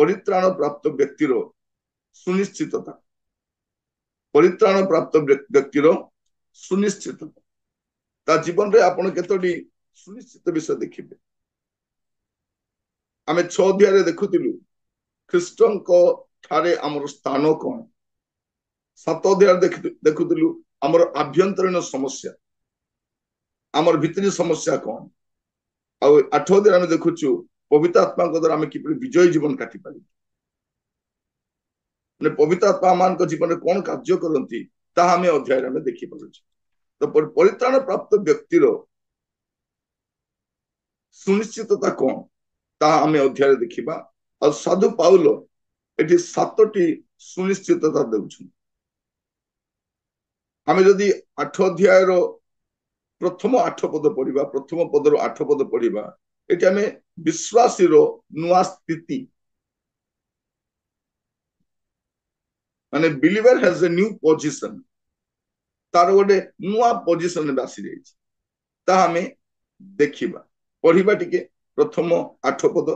परित्राण प्राप्त व्यक्तिर सुनिश्चितता परित्राण प्राप्त व्यक्तिर सुनिश्चितता ता जीवन रे आपण केतोटी सुनिश्चित विषय देखिबे आमे 6 अध्याय देखुतिलु ख्रीष्टन को ठारे हमर स्थान कोन 7 अध्याय देखुतिलु हमर आभ्यंतरीण समस्या हमर भितरी समस्या कोन आ 8 अध्याय हम देखुछु पवित्र आत्मा को द्वारा हम किपरि विजय जीवन काटि पारि ने पवित्र आत्मा मान को जीवन कोन कार्य करंती ता हम अध्याय में देखि पारुछु तो परित्राण प्राप्त व्यक्तिर सुनिश्चितता कौन ता आम अध्याय देखा और साधु पाउल एटी 7टी सुनिश्चितता देउछन आम जदि 8 अध्याय प्रथम 8 पद पढ़ा प्रथम पदर 8 पद पढ़ा एटी आम विश्वासी नुआ स्थिति माने believer has a new position तार गोटे नुआ पोजीशन आसी जाए हमें देखा पढ़ा टिके प्रथम 8 पद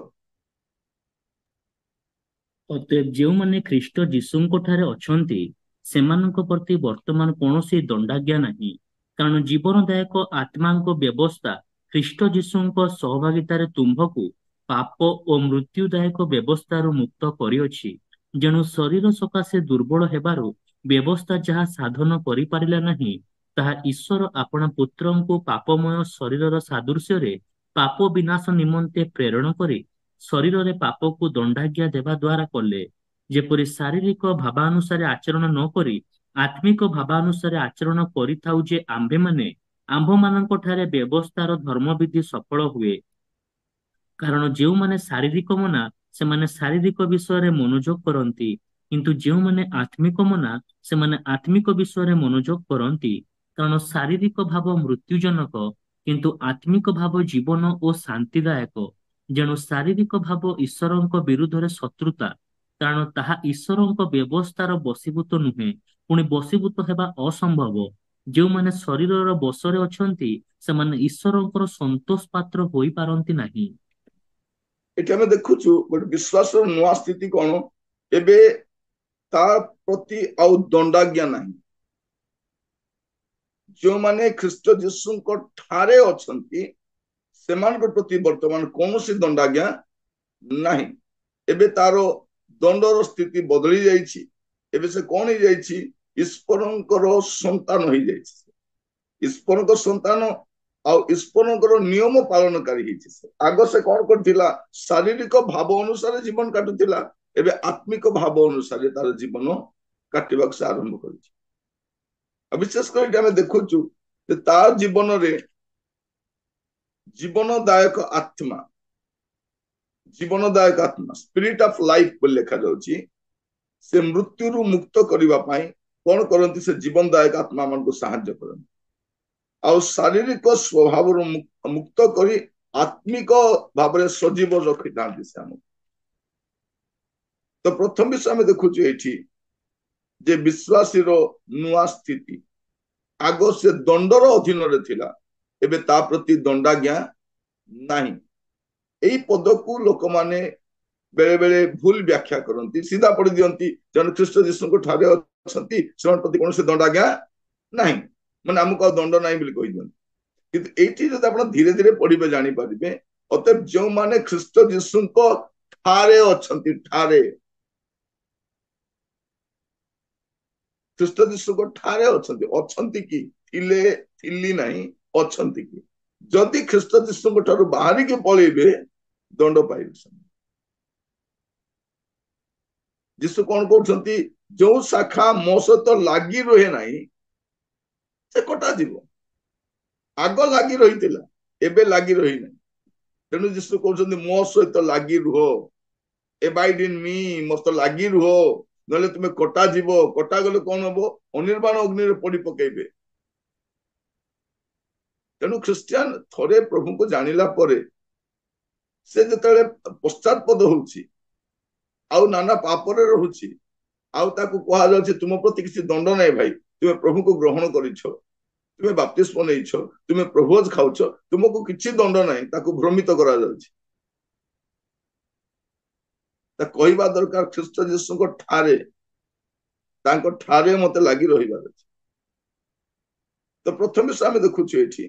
अतएव जो माने ख्रीष्ट जीशुंको ठारे अछंती सेमानक प्रति वर्तमान कोनोसी दंडाज्ञा नहीं कारण जीवनदायक आत्मांको व्यवस्था ख्रीष्ट जीशुंको सहभागितारे तुम्भकु पाप और मृत्युदायक व्यवस्थारु मुक्त करिअछि जेणु शरीर सकाशे दुर्बल हेबारु व्यवस्था जहाँ साधन करि पारिला नहीं ताहा ईश्वर आपना पुत्रंको पापमय शरीरर सादृश्य रे पाप विनाश निमंते प्रेरण करी शरीर रे पाप को दंडाज्ञा देवा द्वारा कले जेपरि शारीरिक भावानुसारे आचरण न करी आत्मिक भावानुसारे आचरण करिथाउ जे आम्भे माने आम्भ मानक ठारे व्यवस्थार धर्मविधि सफल हुए कारण जो माने शारीरिक मना से माने शारीरिक विषय रे मनोयोग करंती किंतु जो माने आत्मिक मना से माने आत्मिक विषय रे मनोयोग करंती कारण शारीरिक भाव मृत्युजनक किंतु आत्मिक भाव जीवन और शांतिदायक जेणु शारीरिक भाव ईश्वर विरुद्ध रे शत्रुता कारण ताहा ईश्वर व्यवस्थार बसीभूत नुहे पुणी बसीभूत हेबा असंभव जो माने शरीर बसरे अछंती से माने ईश्वर संतोष पात्र होई पारंती नाही एटी हम देखुछु गोटे विश्वास नुआ स्थिति कोन एबे ता प्रति आउ दंडाज्ञा नाही जो माने ख्रीष्ट जीशु को ठारे अछंती सेमान को प्रति वर्तमान कोनोसी दंडाज्ञा नाही एबे तारो दंडर स्थिति बदली जाइछि एबे से कोन ही जाइछि ईश्वरंकर संतान होई जाइछि ईश्वरंकर संतान आ ईश्वरंकर नियम पालनकारी हिछि आगो से कोन करथिला शारीरिक भाव अनुसार जीवन काटुथिला एबे आत्मिक भाव अनुसार तार जीवन काटिबाक से आरंभ करिछि विशेष करके हमें देखुचु तार जीवन रे जीवनदायक आत्मा स्पिरिट ऑफ लाइफ बोल लिखा जाउछि से मृत्यु मुक्त करबा पई कोन करंती से जीवनदायक आत्मा मन को सहायता करन आ शारीरिक स्वभाव मुक्त करी आत्मिक भाव रे सजीव रखि दांती से हम तो प्रथम विषय में देखुछु एठी जे विश्वासी रो नुआ स्थिति आगो से दंडर अधीन रे थिला एबे ता प्रति दंडाज्ञा नाही एई पद को लोक माने बेले बेले भूल व्याख्या करंती सीधा पढ़ी दियंती जन ख्रीष्ट जीशु को ठारे अछंती सेवन प्रति कोन से दंडाज्ञा नाही माने हमको दंड नाही बोली कहि दियंती किंतु एठी जद आपण धीरे धीरे पढ़िबे जानि पारिबे अतः जो माने ख्रीष्ट जीशु को ठारे अछंती ठारे ख्रीष्ट जीशु को ठारे अछंती कि थिले थिली नाही अछंती कि जदि ख्रीष्ट जीशु को ठारू बाहरी के पळेबे दंड पाइबे जीशु कौन कहते जो शाखा मो सहित लगी रहे नाही से कटा जीव आग लगी रही एबे लगी रही ना तेणु जीशु कहते मो सहित लगी रुह एबाइड इन मी मो सहित लगी रुह नले तुम्हें कटा जीव कटा गले कौन हम अनिर्वाण अग्नि पड़ी पकेबे तेणु ख्रिस्टियान थरे प्रभु को जानिला परे से जतले पश्चातपद होउछि आउ नाना पापरे रहुछि आउ ताकू कहा जाउछि तुम प्रति किसी दंड नै भाई तुमे प्रभु को ग्रहण करिछो तुमे बप्तिस्म नेइछो तुमे प्रभोज खाउछो तुमको किछि दंड नै ताकू भ्रमित करा जाउछि କହିବା ଦରକାର ଖ୍ରୀଷ୍ଟ ଯୀଶୁଙ୍କ ଠାରେ ତାଙ୍କ ଠାରେ ମତେ ଲାଗି ରହିବାର ଅଛି। ତ ପ୍ରଥମେ ଆମେ ଦେଖୁଛୁ ଏଠି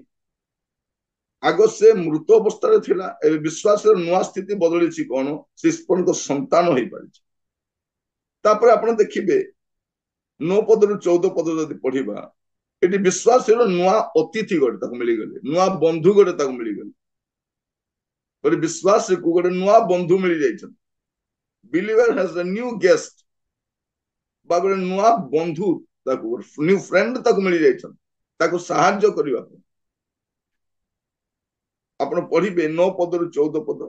ଆଗ ସେ ମୃତ ଅବସ୍ଥାରେ ଥିଲା, ଏବେ ବିଶ୍ୱାସର ନୂଆ ସ୍ଥିତି ବଦଳିଛି। କଣ? ସେ ଈଶ୍ୱରଙ୍କ ସନ୍ତାନ ହେଇପାରିଛି। ତାପରେ ଆପଣ ଦେଖିବେ 9 ପଦରୁ 14 ପଦ ଯଦି ପଢିବା, ଏଠି ବିଶ୍ୱାସର ନୂଆ ଅତିଥି ଗୋଟେ ତାକୁ ମିଳିଗଲେ, ନୂଆ ବନ୍ଧୁ ଗୋଟେ ତାକୁ ମିଳିଗଲେ। ଗୋଟେ ବିଶ୍ୱାସକୁ ଗୋଟେ ନୂଆ ବନ୍ଧୁ ମିଳିଯାଇଛନ୍ତି। ବିଲିଭର ହାଜ ଏ ନ୍ୟୁ ଗେଷ୍ଟ, ବା ଗୋଟେ ନୂଆ ବନ୍ଧୁ, ତାକୁ ନ୍ୟୁ ଫ୍ରେଣ୍ଡ ତାକୁ ମିଳିଯାଇଛନ୍ତି, ତାକୁ ସାହାଯ୍ୟ କରିବା ପାଇଁ। ଆପଣ ପଢିବେ 9 ପଦରୁ 14 ପଦ।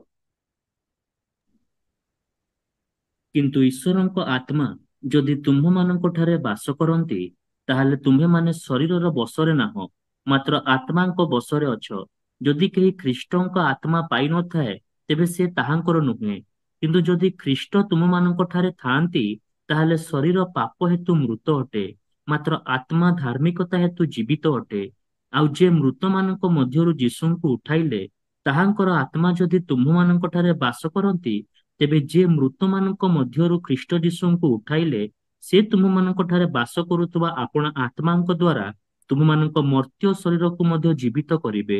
କିନ୍ତୁ ଈଶ୍ୱରଙ୍କ ଆତ୍ମା ଯଦି ତୁମ୍ଭମାନଙ୍କ ଠାରେ ବାସ କରନ୍ତି, ତାହେଲେ ତୁମ୍ଭେମାନେ ଶରୀରର ବଶରେ ନାହଁ, ମାତ୍ର ଆତ୍ମାଙ୍କ ବଶରେ ଅଛ। ଯଦି କେହି ଖ୍ରୀଷ୍ଟଙ୍କ ଆତ୍ମା ପାଇନଥାଏ, ତେବେ ସେ ତାହାଙ୍କର ନୁହେଁ। କିନ୍ତୁ ଯଦି ଖ୍ରୀଷ୍ଟ ତୁମମାନଙ୍କ ଠାରେ ଥାଆନ୍ତି, ତାହେଲେ ଶରୀର ପାପ ହେତୁ ମୃତ ଅଟେ, ମାତ୍ର ଆତ୍ମା ଧାର୍ମିକତା ହେତୁ ଜୀବିତ ଅଟେ। ଆଉ ଯେ ମୃତମାନଙ୍କ ମଧ୍ୟରୁ ଯୀଶୁଙ୍କୁ ଉଠାଇଲେ, ତାହାଙ୍କର ଆତ୍ମା ଯଦି ତୁମ୍ଭମାନଙ୍କ ଠାରେ ବାସ କରନ୍ତି, ତେବେ ଯେ ମୃତମାନଙ୍କ ମଧ୍ୟରୁ ଖ୍ରୀଷ୍ଟ ଯୀଶୁଙ୍କୁ ଉଠାଇଲେ, ସେ ତୁମମାନଙ୍କ ଠାରେ ବାସ କରୁଥିବା ଆପଣା ଆତ୍ମାଙ୍କ ଦ୍ୱାରା ତୁମମାନଙ୍କ ମର୍ତ୍ତ୍ୟ ଶରୀରକୁ ମଧ୍ୟ ଜୀବିତ କରିବେ।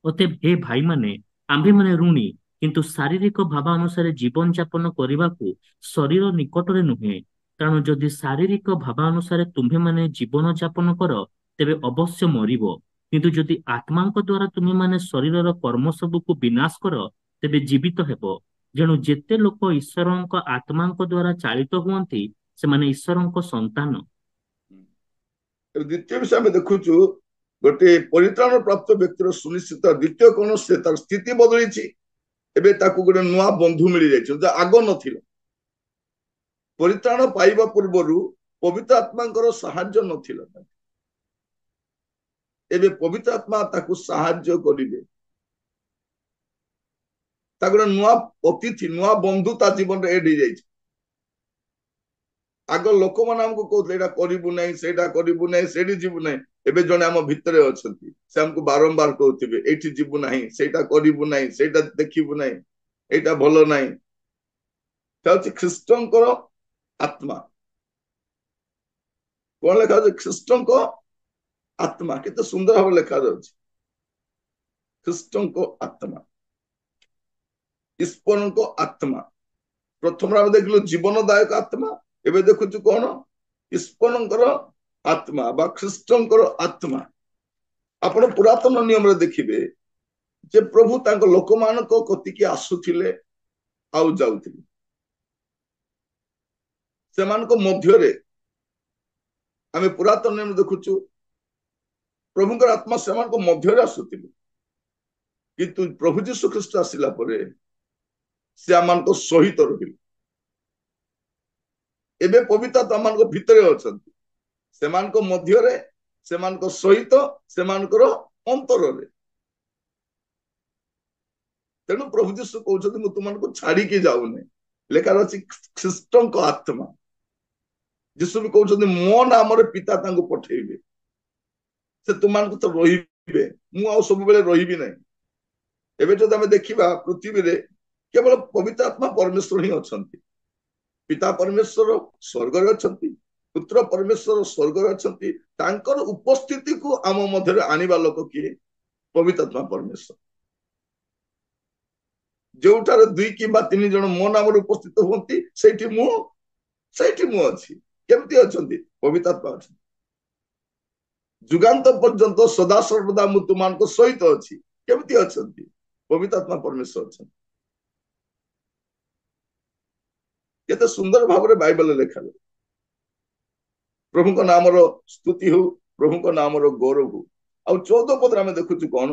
ଅତଏବ ହେ ଭାଇମାନେ, ଆମ୍ଭେମାନେ ଋଣୀ, କିନ୍ତୁ ଶାରୀରିକ ଭାବାନୁସାରେ ଜୀବନ ଯାପନ କରିବାକୁ ଶରୀର ନିକଟରେ ନୁହେଁ। କାରଣ ଯଦି ଶାରୀରିକ ଭାବାନୁସାରେ ତୁମ୍ଭେମାନେ ଜୀବନ ଯାପନ କର, ତେବେ ଅବଶ୍ୟ ମରିବ। କିନ୍ତୁ ଯଦି ଆତ୍ମାଙ୍କ ଦ୍ୱାରା ତୁମେମାନେ ଶରୀରର କର୍ମ ସବୁକୁ ବିନାଶ କର, ତେବେ ଜୀବିତ ହେବ। ଯେଣୁ ଯେତେ ଲୋକ ଈଶ୍ୱରଙ୍କ ଆତ୍ମାଙ୍କ ଦ୍ୱାରା ଚାଳିତ ହୁଅନ୍ତି, ସେମାନେ ଈଶ୍ୱରଙ୍କ ସନ୍ତାନ। ଦ୍ୱିତୀୟ ବିଷୟ ଆମେ ଦେଖୁଛୁ, ଗୋଟେ ପରିତ୍ରାଣ ପ୍ରାପ୍ତ ବ୍ୟକ୍ତିର ସୁନିଶ୍ଚିତ। ଦ୍ୱିତୀୟ କଣ? ସେ ତାର ସ୍ଥିତି ବଦଳିଛି। ଏବେ ତାକୁ ଗୋଟେ ନୂଆ ବନ୍ଧୁ ମିଳିଯାଇଛି, ଯେ ଆଗ ନଥିଲା। ପରିତ୍ରାଣ ପାଇବା ପୂର୍ବରୁ ପବିତ୍ର ଆତ୍ମାଙ୍କର ସାହାଯ୍ୟ ନଥିଲା। ଏବେ ପବିତ୍ର ଆତ୍ମା ତାକୁ ସାହାଯ୍ୟ କରିବେ। ତାକୁ ଗୋଟେ ନୂଆ ଅତିଥି, ନୂଆ ବନ୍ଧୁ ତା ଜୀବନରେ ଏଡ୍ ହେଇଯାଇଛି। ଆଗ ଲୋକମାନେ ଆମକୁ କହୁଥିଲେ ଏଇଟା କରିବୁ ନାହିଁ, ସେଇଟା କରିବୁ ନାହିଁ, ସେଇଠି ଯିବୁ ନାହିଁ। ଏବେ ଜଣେ ଆମ ଭିତରେ ଅଛନ୍ତି, ସେ ଆମକୁ ବାରମ୍ବାର କହୁଥିବେ ଏଇଠି ଯିବୁ ନାହିଁ, ସେଇଟା କରିବୁ ନାହିଁ, ସେଇଟା ଦେଖିବୁ ନାହିଁ, ଏଇଟା ଭଲ ନାହିଁ। ସେ ହଉଛି ଖ୍ରୀଷ୍ଟଙ୍କର ଆତ୍ମା। କଣ ଲେଖା ଅଛି? ଖ୍ରୀଷ୍ଟଙ୍କ ଆତ୍ମା। କେତେ ସୁନ୍ଦର ଭାବରେ ଲେଖାଯାଉଛି, ଖ୍ରୀଷ୍ଟଙ୍କ ଆତ୍ମା, ଈଶ୍ୱରଙ୍କ ଆତ୍ମା। ପ୍ରଥମରେ ଆମେ ଦେଖିଲୁ ଜୀବନଦାୟକ ଆତ୍ମା, ଏବେ ଦେଖୁଛୁ କଣ? ଈଶ୍ୱରଙ୍କର ଆତ୍ମା ବା ଖ୍ରୀଷ୍ଟଙ୍କର ଆତ୍ମା। ଆପଣ ପୁରାତନ ନିୟମରେ ଦେଖିବେ ଯେ ପ୍ରଭୁ ତାଙ୍କ ଲୋକମାନଙ୍କ କତିକି ଆସୁଥିଲେ ଆଉ ଯାଉଥିଲେ। ସେମାନଙ୍କ ମଧ୍ୟରେ ଆମେ ପୁରାତନ ନିୟମ ଦେଖୁଛୁ ପ୍ରଭୁଙ୍କର ଆତ୍ମା ସେମାନଙ୍କ ମଧ୍ୟରେ ଆସୁଥିଲେ। କିନ୍ତୁ ପ୍ରଭୁ ଯୀଶୁ ଖ୍ରୀଷ୍ଟ ଆସିଲା ପରେ ସେ ଆମମାନଙ୍କ ସହିତ ରହିଲେ। ଏବେ ପବିତ୍ର ଆତ୍ମା ମାନଙ୍କ ଭିତରେ ଅଛନ୍ତି, ସେମାନଙ୍କ ମଧ୍ୟରେ, ସେମାନଙ୍କ ସହିତ, ସେମାନଙ୍କର ଅନ୍ତରରେ। ତେଣୁ ପ୍ରଭୁ ଯୀଶୁ କହୁଛନ୍ତି ମୁଁ ତୁମମାନଙ୍କୁ ଛାଡିକି ଯାଉନି। ଲେଖାରେ ଅଛି ଖ୍ରୀଷ୍ଟଙ୍କ ଆତ୍ମା। ଯୀଶୁ ବି କହୁଛନ୍ତି ମୋ ନାମରେ ପିତା ତାଙ୍କୁ ପଠେଇବେ, ସେ ତୁମମାନଙ୍କୁ ତ ରହିବେ, ମୁଁ ଆଉ ସବୁବେଳେ ରହିବି ନାହିଁ। ଏବେ ଯଦି ଆମେ ଦେଖିବା ପୃଥିବୀରେ କେବଳ ପବିତ୍ର ଆତ୍ମା ପରମେଶ୍ୱର ହିଁ ଅଛନ୍ତି। ପିତା ପରମେଶ୍ୱର ସ୍ୱର୍ଗରେ ଅଛନ୍ତି, ପୁତ୍ର ପରମେଶ୍ୱର ସ୍ୱର୍ଗରେ ଅଛନ୍ତି। ତାଙ୍କର ଉପସ୍ଥିତିକୁ ଆମ ମଧ୍ୟରେ ଆଣିବା ଲୋକ କିଏ? ପବିତ୍ର ଆତ୍ମା ପରମେଶ୍ୱର। ଯୋଉଠାରେ 2 କିମ୍ବା 3 ଜଣ ମୋ ନାମରେ ଉପସ୍ଥିତ ହୁଅନ୍ତି, ସେଇଠି ମୁଁ ଅଛି। କେମିତି ଅଛନ୍ତି? ପବିତ୍ର ଆତ୍ମା ଅଛନ୍ତି। ଯୁଗାନ୍ତ ପର୍ଯ୍ୟନ୍ତ ସଦା ସର୍ବଦା ମୁଁ ତୁମମାନଙ୍କ ସହିତ ଅଛି। କେମିତି ଅଛନ୍ତି? ପବିତ୍ର ଆତ୍ମା ପରମେଶ୍ୱର ଅଛନ୍ତି। କେତେ ସୁନ୍ଦର ଭାବରେ ବାଇବଲରେ ଲେଖାଯାଏ। ପ୍ରଭୁଙ୍କ ନାମର ସ୍ତୁତି ହଉ, ପ୍ରଭୁଙ୍କ ନାମର ଗୌରବ ହଉ। ଆଉ 14 ପଦରେ ଆମେ ଦେଖୁଛୁ କଣ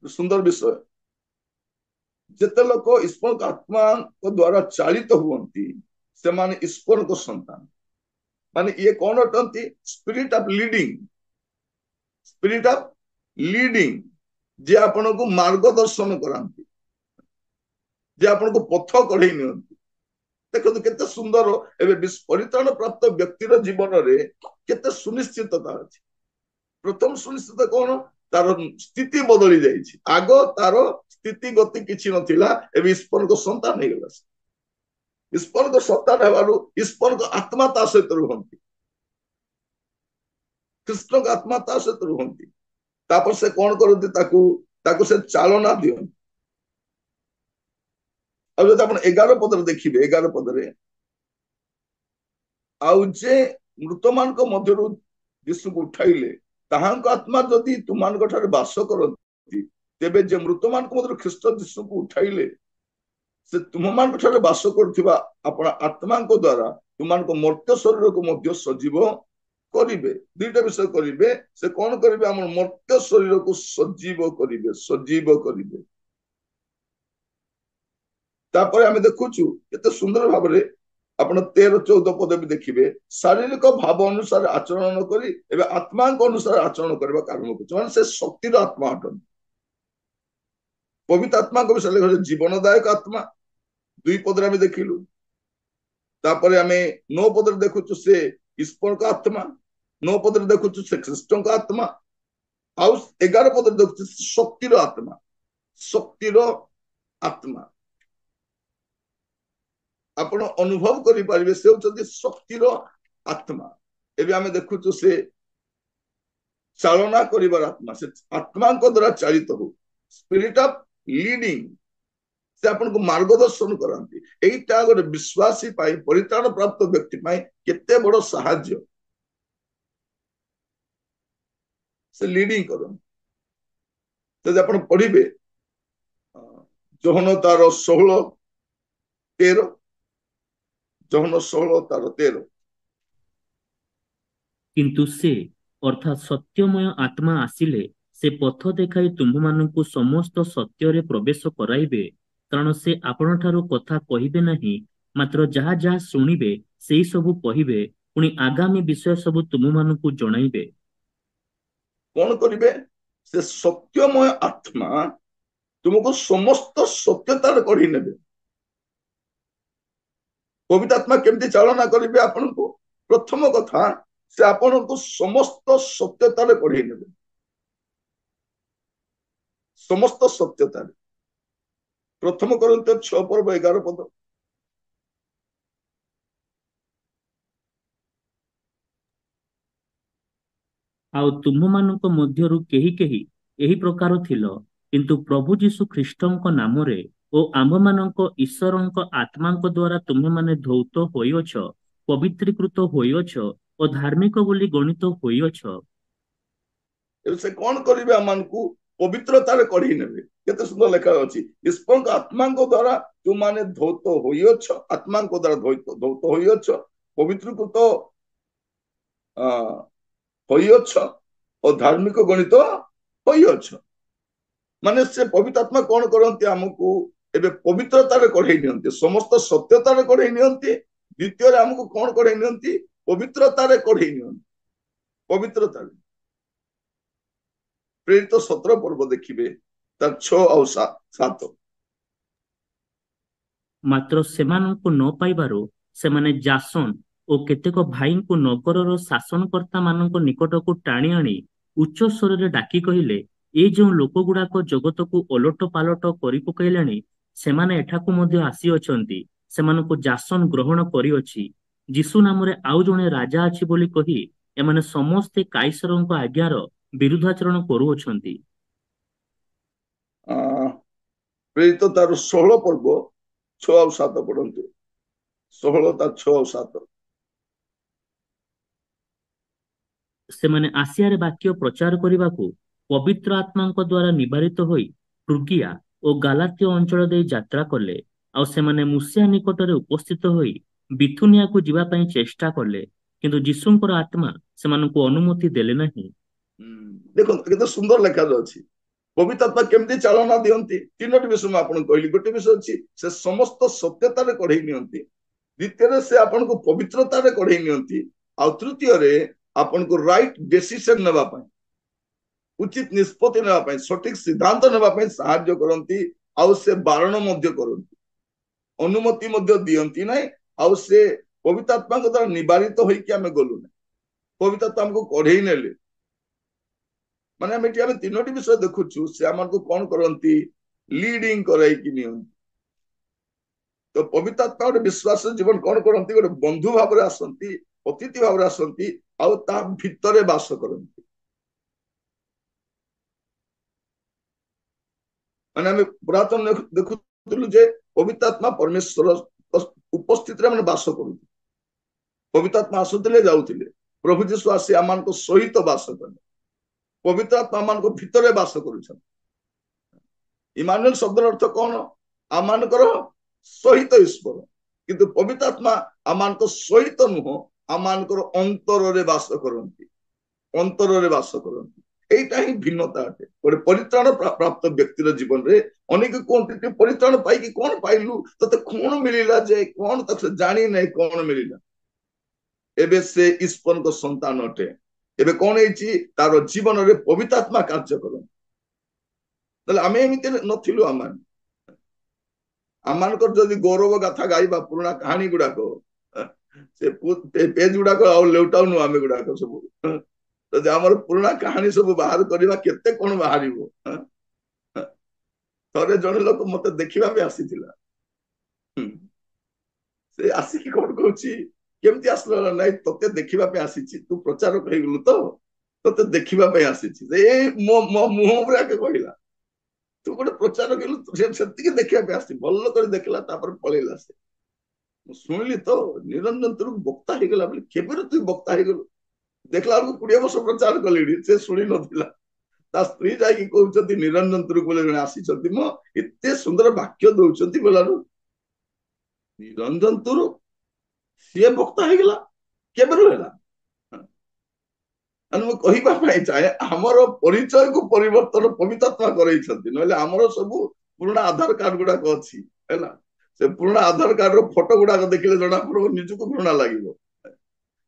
ସୁନ୍ଦର ବିଷୟ। ଯେତେ ଲୋକ ଈଶ୍ୱରଙ୍କ ଆତ୍ମାଙ୍କ ଦ୍ୱାରା ଚାଳିତ ହୁଅନ୍ତି, ସେମାନେ ଈଶ୍ୱରଙ୍କ ସନ୍ତାନ। ମାନେ ଇଏ କଣ ଅଟନ୍ତି? Spirit of leading. Spirit of leading, ଯେ ଆପଣଙ୍କୁ ମାର୍ଗଦର୍ଶନ କରାନ୍ତି, ଯେ ଆପଣଙ୍କୁ ପଥ କଢେଇ ନିଅନ୍ତି। ଦେଖନ୍ତୁ କେତେ ସୁନ୍ଦର। ଏବେ ପରିତ୍ରାଣ ପ୍ରାପ୍ତ ବ୍ୟକ୍ତିର ଜୀବନରେ କେତେ ସୁନିଶ୍ଚିତତା ଅଛି। ପ୍ରଥମ ସୁନିଶ୍ଚିତ କଣ? ତାର ସ୍ଥିତି ବଦଳି ଯାଇଛି। ଆଗ ତାର ସ୍ଥିତି ଗତି କିଛି ନଥିଲା, ଏବେ ଈଶ୍ୱରଙ୍କ ସନ୍ତାନ ହେଇଗଲା। ଈଶ୍ୱରଙ୍କ ସତ୍ତାରେ ହେବାରୁ ଈଶ୍ୱରଙ୍କ ଆତ୍ମା ତା ସହିତ ରୁହନ୍ତି, କୃଷ୍ଣଙ୍କ ଆତ୍ମା ତା ସହିତ ରୁହନ୍ତି। ତାପରେ ସେ କଣ କରନ୍ତି, ତାକୁ ସେ ଚାଳନା ଦିଅନ୍ତି। ଆଉ ଯଦି ଆପଣ 11 ପଦରେ ଦେଖିବେ, 11 ପଦରେ ଆଉ ଯେ ମୃତମାନଙ୍କ ମଧ୍ୟରୁ ଯୀଶୁକୁ ଉଠାଇଲେ ତାହାଙ୍କ ଆତ୍ମା ଯଦି ତୁମାନଙ୍କ ଠାରେ ବାସ କରନ୍ତି, ତେବେ ଯେ ମୃତମାନଙ୍କ ମଧ୍ୟରୁ ଖ୍ରୀଷ୍ଟ ଯୀଶୁକୁ ଉଠାଇଲେ ସେ ତୁମମାନଙ୍କ ଠାରେ ବାସ କରୁଥିବା ଆପଣ ଆତ୍ମାଙ୍କ ଦ୍ଵାରା ତୁମମାନଙ୍କ ମର୍ତ୍ତ୍ୟ ଶରୀରକୁ ମଧ୍ୟ ସଜୀବ କରିବେ। ଦୁଇଟା ବିଷୟ କରିବେ। ସେ କଣ କରିବେ? ଆମର ମର୍ତ୍ତ୍ୟ ଶରୀରକୁ ସଜୀବ କରିବେ, ସଜୀବ କରିବେ। ତାପରେ ଆମେ ଦେଖୁଛୁ କେତେ ସୁନ୍ଦର ଭାବରେ ଆପଣ 13-14 ପଦ ବି ଦେଖିବେ, ଶାରୀରିକ ଭାବ ଅନୁସାରେ ଆଚରଣ ନ କରି ଏବେ ଆତ୍ମାଙ୍କ ଅନୁସାରେ ଆଚରଣ କରିବାକୁ ଆରମ୍ଭ କରୁଛି। ମାନେ ସେ ଶକ୍ତିର ଆତ୍ମା ଅଟନ୍ତି। ପବିତ୍ର ଆତ୍ମାଙ୍କ ବିଷୟରେ ଲେଖା ଅଛି ଜୀବନଦାୟକ ଆତ୍ମା, 2 ପଦରେ ଆମେ ଦେଖିଲୁ। ତାପରେ ଆମେ 9 ପଦରେ ଦେଖୁଛୁ ସେ ଈଶ୍ୱରଙ୍କ ଆତ୍ମା, 9 ପଦରେ ଦେଖୁଛୁ ସେ ଖ୍ରୀଷ୍ଟଙ୍କ ଆତ୍ମା, ଆଉ 11 ପଦରେ ଦେଖୁଛୁ ଶକ୍ତିର ଆତ୍ମା, ଶକ୍ତିର ଆତ୍ମା। ଆପଣ ଅନୁଭବ କରିପାରିବେ ସେ ହଉଛନ୍ତି ଶକ୍ତିର ଆତ୍ମା। ଏବେ ଆମେ ଦେଖୁଛୁ ସେ ଚାଳନା କରିବାର ଆତ୍ମା, ସେ ଆତ୍ମାଙ୍କ ଦ୍ୱାରା ଚାଳିତ ହଉ, ସ୍ପିରିଟ ଅଫ ଲିଡିଂ, ସେ ଆପଣଙ୍କୁ ମାର୍ଗଦର୍ଶନ କରନ୍ତି। ଏଇଟା ଗୋଟେ ବିଶ୍ୱାସୀ ପାଇଁ, ପରିତ୍ରାଣ ପ୍ରାପ୍ତ ବ୍ୟକ୍ତି ପାଇଁ କେତେ ବଡ ସାହାଯ୍ୟ। ସେ ଲିଡିଂ କରନ୍ତି। ଯଦି ଆପଣ ପଢିବେ ଯୋହନ ତାର 16-13, ଯୋହନ 16 ତାର 13, କିନ୍ତୁ ସେ ଅର୍ଥାତ୍ ସତ୍ୟମୟ ଆତ୍ମା ଆସିଲେ ସେ ପଥ ଦେଖାଇ ତୁମ୍ଭମାନଙ୍କୁ ସମସ୍ତ ସତ୍ୟରେ ପ୍ରବେଶ କରାଇବେ, କାରଣ ସେ ଆପଣଠାରୁ କଥା କହିବେ ନାହିଁ, ମାତ୍ର ଯାହା ଯାହା ଶୁଣିବେ ସେଇ ସବୁ କହିବେ, ପୁଣି ଆଗାମୀ ବିଷୟ ସବୁ ତୁମମାନଙ୍କୁ ଜଣାଇବେ। କଣ କରିବେ? ସେ ସତ୍ୟମୟ ଆତ୍ମା ତୁମକୁ ସମସ୍ତ ସତ୍ୟତାରେ କଢି ନେବେ। ପବିତ୍ର ଆତ୍ମା କେମିତି ଚାଳନା କରିବେ ଆପଣଙ୍କୁ? ପ୍ରଥମ କଥା, ସେ ଆପଣଙ୍କୁ ସମସ୍ତ ସତ୍ୟତାରେ କଢେଇ ନେବେ, ସମସ୍ତ ସତ୍ୟତାରେ। ପ୍ରଥମ କରନ୍ତିୟ 6-11 ପଦ। ଆଉ ତୁମମାନଙ୍କ ମଧ୍ୟରୁ କେହି କେହି ଏହି ପ୍ରକାର ଥିଲ, କିନ୍ତୁ ପ୍ରଭୁ ଯୀଶୁ ଖ୍ରୀଷ୍ଟଙ୍କ ନାମରେ ଓ ଆମ୍ଭମାନଙ୍କ ଈଶ୍ୱରଙ୍କ ଆତ୍ମାଙ୍କ ଦ୍ୱାରା ତୁମେମାନେ ଧୌତ ହୋଇଅଛ, ପବିତ୍ରୀକୃତ ହୋଇଅଛ ଓ ଧାର୍ମିକ ବୋଲି ଗଣିତ ହୋଇଅଛ। ଏବେ ସେ କଣ କରିବେ? ଆମମାନଙ୍କୁ ପବିତ୍ରତାରେ କଢେଇ ନେବେ। କେତେ ସୁନ୍ଦର ଲେଖା ଅଛି, ଈଶ୍ୱରଙ୍କ ଆତ୍ମାଙ୍କ ଦ୍ୱାରା ତୁମମାନେ ଧୌତ ହୋଇଅଛ, ଆତ୍ମାଙ୍କ ଦ୍ୱାରା ଧୌତ ହୋଇଅଛ, ପବିତ୍ରକୃତ ହୋଇଅଛ ଓ ଧାର୍ମିକ ଗଣିତ ହୋଇଅଛ। ମାନେ ସେ ପବିତ୍ର ଆତ୍ମା କଣ କରନ୍ତି? ଆମକୁ ଏବେ ପବିତ୍ରତାରେ କଢେଇ ନିଅନ୍ତି, ସମସ୍ତ ସତ୍ୟତାରେ କଢେଇ ନିଅନ୍ତି। ଦ୍ୱିତୀୟରେ ଆମକୁ କଣ କଢେଇ ନିଅନ୍ତି? ପବିତ୍ରତାରେ କଢେଇ ନିଅନ୍ତି, ପବିତ୍ରତାରେ। ପ୍ରେରିତ 17 ପର୍ବ ଦେଖିବେ, ତାର 6 ଆଉ 7। ମାତ୍ର ସେମାନଙ୍କୁ ନ ପାଇବାରୁ ସେମାନେ ଯାସୋନ ଓ କେତେକ ଭାଇଙ୍କୁ ନଗରର ଶାସନକର୍ତ୍ତା ମାନଙ୍କ ନିକଟକୁ ଟାଣି ଆଣି ଉଚ୍ଚ ସ୍ୱରରେ ଡାକି କହିଲେ, ଏ ଯେଉଁ ଲୋକଗୁଡାକ ଜଗତକୁ ଓଲଟ ପାଲଟ କରି ପକାଇଲେଣି, ସେମାନେ ଏଠାକୁ ମଧ୍ୟ ଆସିଅଛନ୍ତି। ସେମାନଙ୍କୁ ଯାସୋନ ଗ୍ରହଣ କରିଅଛି। ଯୀଶୁ ନାମରେ ଆଉ ଜଣେ ରାଜା ଅଛି ବୋଲି କହି ଏମାନେ ସମସ୍ତେ କାଇସରଙ୍କ ଆଜ୍ଞାର ବିରୁଦ୍ଧାଚରଣ କରୁଅଛନ୍ତି। ପ୍ରେରିତ ତାର 16 ପର୍ବ 6 ଆଉ 7 ପଢନ୍ତୁ। 16 ତାର 6 ଆଉ 7। ସେମାନେ ଆସିଆରେ ବାକ୍ୟ ପ୍ରଚାର କରିବାକୁ ପବିତ୍ର ଆତ୍ମାଙ୍କ ଦ୍ୱାରା ନିବାରିତ ହୋଇ ଫ୍ରୁଗିଆ ଓ ଗାଲାତ୍ୟ ଅଞ୍ଚଳ ଦେଇ ଯାତ୍ରା କଲେ। ଆଉ ସେମାନେ ମୁସିଆ ନିକଟରେ ଉପସ୍ଥିତ ହୋଇ ବିଥୁନିଆକୁ ଯିବା ପାଇଁ ଚେଷ୍ଟା କଲେ, କିନ୍ତୁ ଯୀଶୁଙ୍କର ଆତ୍ମା ସେମାନଙ୍କୁ ଅନୁମତି ଦେଲେ ନାହିଁ। ଦେଖନ୍ତୁ କେତେ ସୁନ୍ଦର ଲେଖା ଅଛି, ପବିତ୍ର ଆତ୍ମା କେମିତି ଚାଳନା ଦିଅନ୍ତି। 3ଟି ବିଷୟ ମୁଁ ଆପଣଙ୍କୁ କହିଲି। ଗୋଟେ ବିଷୟ ଅଛି ସେ ସମସ୍ତ ସତ୍ୟତାରେ କଢେଇ ନିଅନ୍ତି, ଦ୍ୱିତୀୟରେ ସେ ଆପଣଙ୍କୁ ପବିତ୍ରତାରେ କଢେଇ ନିଅନ୍ତି, ଆଉ ତୃତୀୟରେ ଆପଣଙ୍କୁ ରାଇଟ ଡେସିସନ ନେବା ପାଇଁ, ଉଚିତ ନିଷ୍ପତ୍ତି ନେବା ପାଇଁ, ସଠିକ ସିଦ୍ଧାନ୍ତ ନେବା ପାଇଁ ସାହାଯ୍ୟ କରନ୍ତି। ଆଉ ସେ ବାରଣ ମଧ୍ୟ କରନ୍ତି, ଅନୁମତି ମଧ୍ୟ ଦିଅନ୍ତି ନାହିଁ। ଆଉ ସେ ପବିତ୍ର ଆତ୍ମାଙ୍କ ଦ୍ୱାରା ନିବାରିତ ହୋଇକି ଆମେ ଗଲୁ ନାହିଁ, ପବିତ୍ର ଆତ୍ମା ଆମକୁ କଢେଇ ନେଲେ। ମାନେ ଆମେ 3ଟି ବିଷୟ ଦେଖୁଛୁ, ସେ ଆମକୁ କଣ କରନ୍ତି? ଲିଡିଂ କରାଇକି ନିଅନ୍ତି। तो पवित्र आत्मा गोटे विश्वास जीवन कौन करती गोटे बंधु भाव आसती अतिथि भाव आसती आउ ता भितर बास करती माने आम पुरातन देखुलु जे पवित्र आत्मा परमेश्वर उपस्थित बास करू पवित्र आत्मा आसुले जाऊले प्रभु जीशु आसी आम सहित बास कले पवित्र आत्मा आम भितर बास कर इमानुएल शब्द अर्थ कौन आम सहित ईश्वर किंतु पवित्र आत्मा आम सहित नुह आम अंतर बास करती अंतर बास करती এইটা ହିଁ ଭିନ୍ନତା ଅଟେ ଗୋଟେ ପରିତ୍ରାଣ ପ୍ରାପ୍ତ ବ୍ୟକ୍ତିର ଜୀବନରେ ଅନେକ କୁହନ୍ତି ପରିତ୍ରାଣ ପାଇକି କଣ ପାଇଲୁ ତତେ କଣ ମିଳିଲା ଯେ କଣ ତାକୁ ଜାଣି ନାହିଁ କଣ ମିଳିଲା ଏବେ ସେ ଈଶ୍ୱରଙ୍କ ସନ୍ତାନ ଅଟେ ଏବେ କଣ ହେଇଛି ତାର ଜୀବନରେ ପବିତ୍ର ଆତ୍ମା କାର୍ଯ୍ୟ କରନ୍ତି ତାହେଲେ ଆମେ ଏମିତି ନଥିଲୁ ଆମମାନଙ୍କର ଯଦି ଗୌରବ ଗାଥା ଗାଇବା ପୁରୁଣା କାହାଣୀ ଗୁଡାକ ସେ ପେଜ ଗୁଡାକ ଆଉ ଲେଉଟାଉନୁ ଆମେ ଗୁଡାକ ସବୁ ଯଦି ଆମର ପୁରୁଣା କାହାଣୀ ସବୁ ବାହାର କରିବା କେତେ କଣ ବାହାରିବ ଥରେ ଜଣେ ଲୋକ ମତେ ଦେଖିବା ପାଇଁ ଆସିଥିଲା ସେ ଆସିକି କଣ କହୁଛି କେମିତି ଆସିଲା ନାଇଁ ତତେ ଦେଖିବା ପାଇଁ ଆସିଛି ତୁ ପ୍ରଚାରକ ହେଇଗଲୁ ତ ତତେ ଦେଖିବା ପାଇଁ ଆସିଛି ଏଇ ମୋ ମୁହଁ ଉପରେ ଆଗେ କହିଲା ତୁ ଗୋଟେ ପ୍ରଚାରକ ହେଲୁ ସେତିକି ଦେଖିବା ପାଇଁ ଆସିଛି ଭଲ କରି ଦେଖିଲା ତାପରେ ପଳେଇଲା ସେ ମୁଁ ଶୁଣିଲି ତ ନିରଞ୍ଜନ ତୋର ବକ୍ତା ହେଇଗଲା ବୋଲି କେବେରୁ ତୁ ବକ୍ତା ହେଇଗଲୁ देखला 20 वर्ष प्रचार कले से शुणी नथिला ता स्त्री जाई कहउछथि निरंजन तुरुक बोले जने आसी छथि म एते सुंदर वाक्य दउछथि बोलानु निरंजन तुरु से वक्ता हे गेला केबेरु हेला अनु म कहिबा पाई चाहे हमर परिचय को परिवर्तन पवित्र आत्मा करई छथि नले हमर सब पुराना आधार कार्ड गुडा को अछि हैला से पुराना आधार कार्ड रो फोटो गुडा को देखिले जणा पड़ो निजको पुराना लागिवो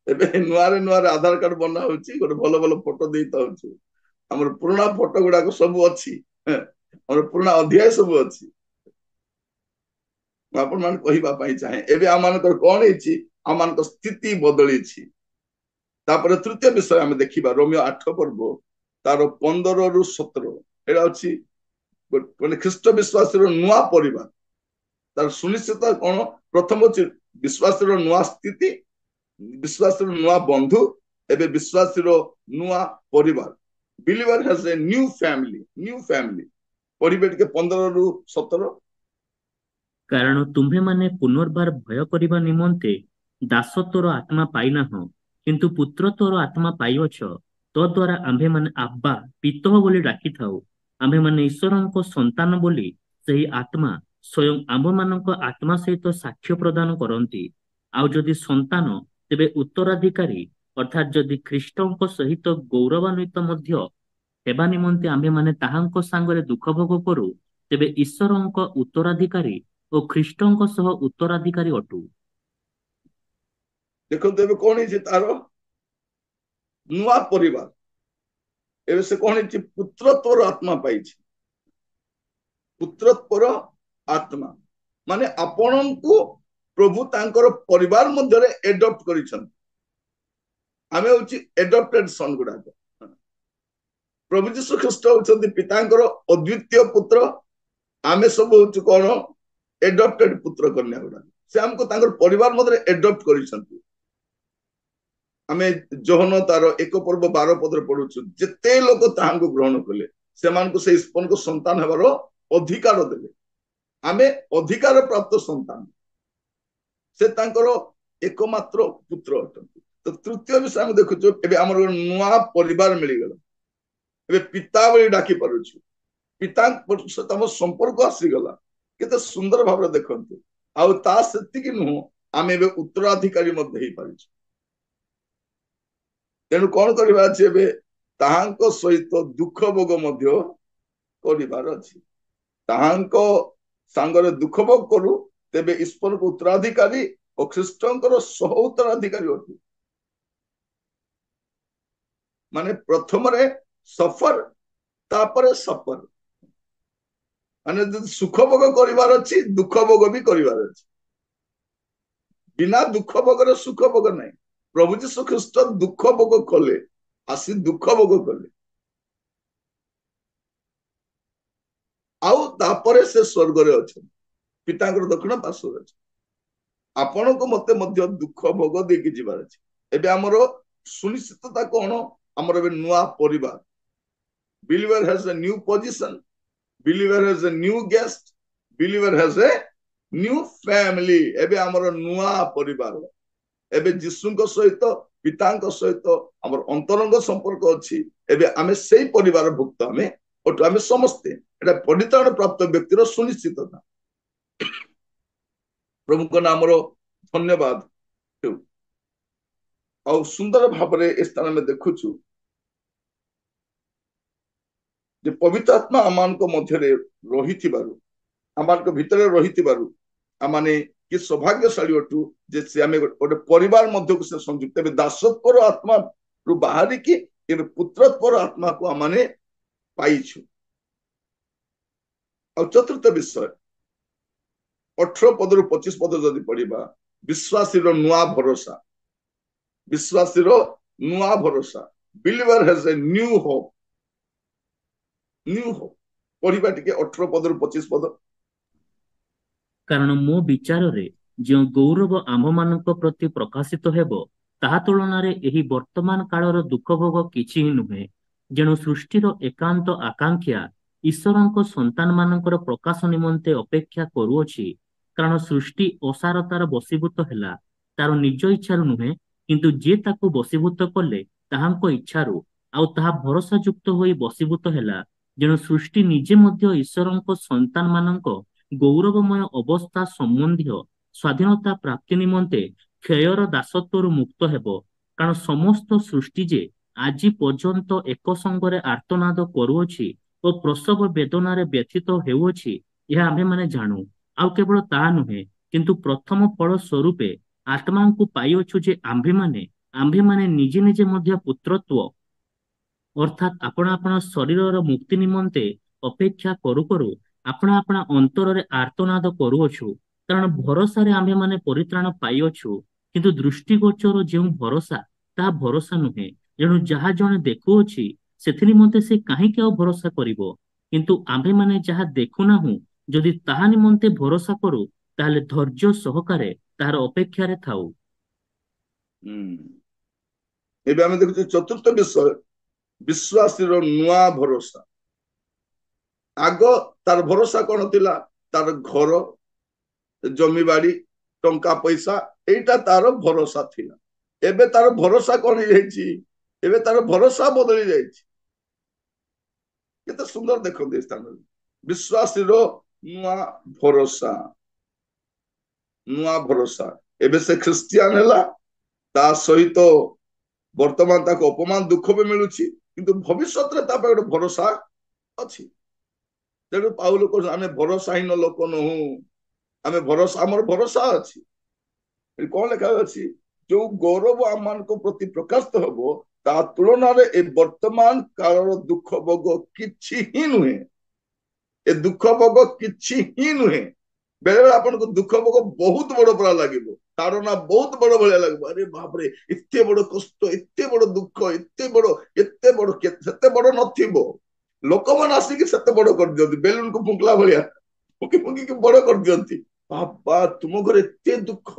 ଏବେ ନୂଆରେ ନୂଆରେ ଆଧାର କାର୍ଡ ବନା ହଉଛି ଗୋଟେ ଭଲ ଭଲ ଫଟୋ ଦେଇଥାଉଛୁ ଆମର ପୁରୁଣା ଫଟୋ ଗୁଡାକ ସବୁ ଅଛି ଆମର ପୁରୁଣା ଅଧ୍ୟାୟ ସବୁ ଅଛି ମୁଁ ଆପଣମାନଙ୍କୁ କହିବା ପାଇଁ ଚାହେଁ ଏବେ ଆମମାନଙ୍କର କଣ ହେଇଛି ଆମମାନଙ୍କ ସ୍ଥିତି ବଦଳିଛି ତାପରେ ତୃତୀୟ ବିଷୟ ଆମେ ଦେଖିବା ରୋମିଓ 8 ପର୍ବ ତାର 15 ରୁ 17 ଏଟା ଅଛି ମାନେ ଖ୍ରୀଷ୍ଟ ବିଶ୍ୱାସର ନୂଆ ପରିବାର ତାର ସୁନିଶ୍ଚିତ କଣ ପ୍ରଥମ ଅଛି ବିଶ୍ୱାସର ନୂଆ ସ୍ଥିତି विश्वास नुआ बंधु एबे विश्वास नुआ परिवार believer has a new family परिबेट के 15 ରୁ 17 कारण तुम्हे माने पुनर्बार भय करिबा निमंते दासत्वर आत्मा पाइना हो किंतु पुत्रत्वर आत्मा पाइवछ तो द्वारा आम्भे माने आब्बा पितो बोली डाकी थाउ आम्भे माने ईश्वरंको संतान बोली सही आत्मा स्वयं आम्भ मानक आत्मा सहित साक्ष्य प्रदान करंती आउ जदि संतान तेबे उत्तराधिकारी अर्थात जदि ख्रीष्टଙ୍କ सहित गौरवान्वित मध्य हेबा निमंते आम्भे माने ताहांको सांगरे दुख भोग करू तेबे ईश्वरଙ୍କ उत्तराधिकारी और ख्रीष्टଙ୍କ सह उत्तराधिकारी अटू देखो तेबे कोन है तारो नुआ परिवार एबे से कोन है पुत्रत्वर आत्मा पाइछि पुत्रत्वर आत्मा माने आपणଙ୍କୁ प्रभु तांकर परिवार मध्य एडप्ट करिछन आमे होछि एडप्टेड सन गुडा प्रभु जीशु ख्रीस्ट होछन्ति पितांकर अद्वितीय पुत्र आमे सब होछु कोन एडप्टेड पुत्र कन्या गुडा से हमको तांकर परिवार मध्य एडप्ट करिछन्ति आमे जोहन तार 1 पर्व 12 पद रे पढुछु जते लोक तांको ग्रहण कले सेमानको से ईश्वर को संतान हेबारो अधिकार देले आमे अधिकार प्राप्त संतान से तांकर एकमात्र पुत्र अटंती तो तृतीय विषय हम देखुଛୁ एबे हमर नुआ परिवार मिली गेल एबे पिता बोली डाकी पारुछु पिता तम संपर्क आसी गला केते सुंदर भाव देखंतु आ ता सेति कि नु आमे एबे उत्तराधिकारी मध्ये ही पारुछु तेनु कोन करबा अछि एबे ताहांको सहित दुख भोग मध्ये करिबार अछि ताहांको सांगरे दुख भोग करू तेबे ईश्वर को उत्तराधिकारी और ख्रीष्टंकर सह उत्तराधिकारी अटू माने प्रथम रे सफर तापरे सफर माने सुख भोग करिवार अछि दुख भोग भी करिवार अछि बिना दुख भोग रे सुख भोग नाही प्रभु जीशु ख्रीष्ट दुख भोग कले आसी दुख भोग कले आउ तापरे से स्वर्ग रे अछि पितांकर दक्षिण पार्श्व अछि ଆପଣଙ୍କୁ ମତେ ମଧ୍ୟ ଦୁଃଖ ଭୋଗ ଦେଇକି ଯିବାର ଅଛି। ଏବେ ଆମର ସୁନିଶ୍ଚିତତା କଣ? ଆମର ଏବେ ନୂଆ ପରିବାର, believer has a new position, believer has a new guest, believer has a new family। ଏବେ ଆମର ନୂଆ ପରିବାର, ଏବେ ଯୀଶୁଙ୍କ ସହିତ ପିତାଙ୍କ ସହିତ ଆମର ଅନ୍ତରଙ୍ଗ ସମ୍ପର୍କ ଅଛି। ଏବେ ଆମେ ସେଇ ପରିବାର ଭୁକ୍ତ, ଆମେ ସମସ୍ତେ ଏଟା ପରିତ୍ରାଣ ପ୍ରାପ୍ତ ବ୍ୟକ୍ତିର ସୁନିଶ୍ଚିତତା। ପ୍ରଭୁଙ୍କ ନାମର ଧନ୍ୟବାଦ ହେଉ। ଆଉ ସୁନ୍ଦର ଭାବରେ ଏ ସ୍ଥାନ ଆମେ ଦେଖୁଛୁ ଯେ ପବିତ୍ର ଆତ୍ମା ଆମମାନଙ୍କ ମଧ୍ୟରେ ରହିଥିବାରୁ, ଆମମାନଙ୍କ ଭିତରେ ରହିଥିବାରୁ ଆମମାନେ କି ସୌଭାଗ୍ୟଶାଳୀ ଅଟୁ ଯେ ସେ ଆମେ ଗୋଟେ ପରିବାର ମଧ୍ୟକୁ ସେ ସଂଯୁକ୍ତ। ଏବେ ଦାସତ୍ୱର ଆତ୍ମାରୁ ବାହାରିକି ଏବେ ପୁତ୍ରତ୍ୱର ଆତ୍ମାକୁ ଆମମାନେ ପାଇଛୁ। ଆଉ ଚତୁର୍ଥ ବିଷୟ 18 ପଦରୁ 25 ପଦ ଯଦି ପଢିବା, ବିଶ୍ୱାସୀର ନୂଆ ଭରସା, ବିଶ୍ୱାସୀର ନୂଆ ଭରସା, believer has a new hope, new hope. ପଢିବା ଟିକେ 18 ପଦରୁ 25 ପଦ। କାରଣ ମୋ ବିଚାରରେ ଯେଉଁ ଗୌରବ ଆମ୍ଭମାନଙ୍କ ପ୍ରତି ପ୍ରକାଶିତ ହେବ, ତାହା ତୁଳନାରେ ଏହି ବର୍ତ୍ତମାନ କାଳର ଦୁଃଖ ଭୋଗ କିଛି ହିଁ ନୁହେଁ। ଯେଣୁ ସୃଷ୍ଟିର ଏକାନ୍ତ ଆକାଂକ୍ଷା ଈଶ୍ୱରଙ୍କ ସନ୍ତାନମାନଙ୍କର ପ୍ରକାଶ ନିମନ୍ତେ ଅପେକ୍ଷା କରୁଅଛି। କାରଣ ସୃଷ୍ଟି ଅସାରତାର ବଶୀଭୂତ ହେଲା, ତାର ନିଜ ଇଚ୍ଛାରୁ ନୁହେଁ, କିନ୍ତୁ ଯିଏ ତାକୁ ବଶୀଭୂତ କଲେ ତାହାଙ୍କ ଇଚ୍ଛାରୁ, ଆଉ ତାହା ଭରସା ଯୁକ୍ତ ହୋଇ ବଶୀଭୂତ ହେଲା। ଯେଣୁ ସୃଷ୍ଟି ନିଜେ ମଧ୍ୟ ଈଶ୍ୱରଙ୍କ ସନ୍ତାନମାନଙ୍କ ଗୌରବମୟ ଅବସ୍ଥା ସମ୍ବନ୍ଧୀୟ ସ୍ୱାଧୀନତା ପ୍ରାପ୍ତି ନିମନ୍ତେ କ୍ଷୟର ଦାସତ୍ୱରୁ ମୁକ୍ତ ହେବ। କାରଣ ସମସ୍ତ ସୃଷ୍ଟି ଯେ ଆଜି ପର୍ଯ୍ୟନ୍ତ ଏକ ସଙ୍ଗରେ ଆର୍ତ୍ତନାଦ କରୁଅଛି ଓ ପ୍ରସବ ବେଦନାରେ ବ୍ୟଥିତ ହେଉଅଛି, ଏହା ଆମ୍ଭେମାନେ ଜାଣୁ। ଆଉ କେବଳ ତାହା ନୁହେଁ, କିନ୍ତୁ ପ୍ରଥମ ଫଳ ସ୍ୱରୂପେ ଆତ୍ମାଙ୍କୁ ପାଇଅଛୁ ଯେ ଆମ୍ଭେମାନେ ନିଜେ ନିଜେ ମଧ୍ୟ ପୁତ୍ରତ୍ୱ ଅର୍ଥାତ୍ ଆପଣା ଆପଣା ଶରୀରର ମୁକ୍ତି ନିମନ୍ତେ ଅପେକ୍ଷା କରୁ କରୁ ଆପଣା ଆପଣା ଅନ୍ତରରେ ଆର୍ତ୍ତନାଦ କରୁଅଛୁ। କାରଣ ଭରସାରେ ଆମ୍ଭେମାନେ ପରିତ୍ରାଣ ପାଇଅଛୁ। କିନ୍ତୁ ଦୃଷ୍ଟିଗୋଚର ଯେଉଁ ଭରସା, ତାହା ଭରସା ନୁହେଁ। ତେଣୁ ଯାହା ଜଣେ ଦେଖୁଅଛି ସେଥି ନିମନ୍ତେ ସେ କାହିଁକି ଆଉ ଭରସା କରିବ? କିନ୍ତୁ ଆମ୍ଭେମାନେ ଯାହା ଦେଖୁନାହୁଁ, ଯଦି ତାହା ନିମନ୍ତେ ଭରସା କରୁ, ତାହେଲେ ଧୈର୍ଯ୍ୟ ସହକାରେ ତାହାର ଅପେକ୍ଷାରେ ଥାଉ। ଏବେ ଆମେ ଦେଖୁଛୁ ଚତୁର୍ଥ ବିଷୟ, ବିଶ୍ୱାସୀର ନୂଆ ଭରସା। ଆଗ ତାର ଭରସା କଣ ଥିଲା? ତାର ଘର, ଜମିବାଡି, ଟଙ୍କା ପଇସା, ଏଇଟା ତାର ଭରସା ଥିଲା। ଏବେ ତାର ଭରସା କଣ ହେଇଯାଇଛି? ଏବେ ତାର ଭରସା ବଦଳି ଯାଇଛି। କେତେ ସୁନ୍ଦର ଦେଖନ୍ତୁ ଏ ସ୍ଥାନରେ, ବିଶ୍ୱାସୀର ନୂଆ ଭରସା, ନୂଆ ଭରସା। ଏବେ ସେ ଖ୍ରୀଷ୍ଟିଆନ ହେଲା, ତା ସହିତ ବର୍ତ୍ତମାନ ତାକୁ ଅପମାନ ଦୁଃଖ ବି ମିଳୁଛି, କିନ୍ତୁ ଭବିଷ୍ୟତରେ ତା ପାଇଁ ଗୋଟେ ଭରସା ଅଛି। ତେଣୁ ପାଉଲ କହୁଛନ୍ତି ଆମେ ଭରସାହୀନ ଲୋକ ନୁହଁ, ଆମର ଭରସା ଅଛି। କଣ ଲେଖା ଅଛି? ଯୋଉ ଗୌରବ ଆମମାନଙ୍କ ପ୍ରତି ପ୍ରକାଶିତ ହବ, ତା ତୁଳନାରେ ଏ ବର୍ତ୍ତମାନ କାଳର ଦୁଃଖ ଭୋଗ କିଛି ହିଁ ନୁହେଁ। ଏ ଦୁଃଖ ଭୋଗ କିଛି ହିଁ ନୁହେଁ। ବେଳେବେଳେ ଆପଣଙ୍କୁ ଦୁଃଖ ଭୋଗ ବହୁତ ବଡ ପରା ଲାଗିବ, ତାଡନା ବହୁତ ବଡ ଭଳିଆ ଲାଗିବ। ଆରେ ବାପରେ, ଏତେ ବଡ କଷ୍ଟ, ଏତେ ବଡ ଦୁଃଖ, ଏତେ ବଡ ସେତେ ବଡ ନଥିବ। ଲୋକମାନେ ଆସିକି ସେତେ ବଡ କରିଦିଅନ୍ତି, ବେଲୁନକୁ ଫୁଙ୍କିଲା ଭଳିଆ ଫୁଙ୍କି ଫୁଙ୍କିକି ବଡ କରିଦିଅନ୍ତି। ବାବା, ତୁମ ଘରେ ଏତେ ଦୁଃଖ,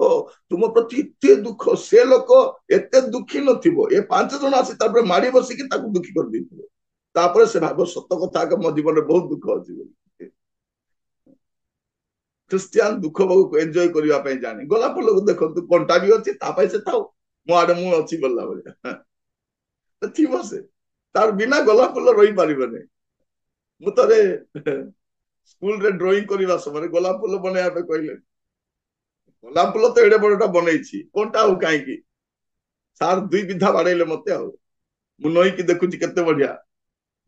ତୁମ ପ୍ରତି ଏତେ ଦୁଃଖ, ସେ ଲୋକ ଏତେ ଦୁଃଖୀ ନଥିବ। ଏ 5 ଜଣ ଆସି ତାପରେ ମାଡି ବସିକି ତାକୁ ଦୁଃଖୀ କରିଦେଇଥିବ। ତାପରେ ସେ ଭାବ ସତ କଥା, ମୋ ଜୀବନରେ ବହୁତ ଦୁଃଖ ଅଛି ବୋଲି। ଖ୍ରୀଷ୍ଟିଆନ ଦୁଃଖ ଭୋଗକୁ ଏନ୍ଜୟ କରିବା ପାଇଁ ଜାଣେ। ଗୋଲାପ ଫୁଲକୁ ଦେଖନ୍ତୁ, କଣ୍ଟା ବି ଅଛି, ତା ପାଇଁ ସେ ଥାଉ, ମୋ ଆଡେ ମୁଁ ଅଛି ଗଲା ଭଳିଆ ଥିବ ସେ। ତାର ବିନା ଗୋଲାପ ଫୁଲ ରହିପାରିବନି। ମୁଁ ଥରେ ସ୍କୁଲରେ ଡ୍ରଇଂ କରିବା ସମୟରେ ଗୋଲାପ ଫୁଲ ବନେଇବା ପାଇଁ କହିଲେ, ଗୋଲାପ ଫୁଲ ତ ଏଡେ ବଡଟା ବନେଇଛି, କଣ୍ଟା ଆଉ କାହିଁକି? ସାର୍ 2 ବିଧା ବାଡେଇଲେ ମତେ। ଆଉ ମୁଁ ନଈକି ଦେଖୁଛି କେତେ ବଢିଆ,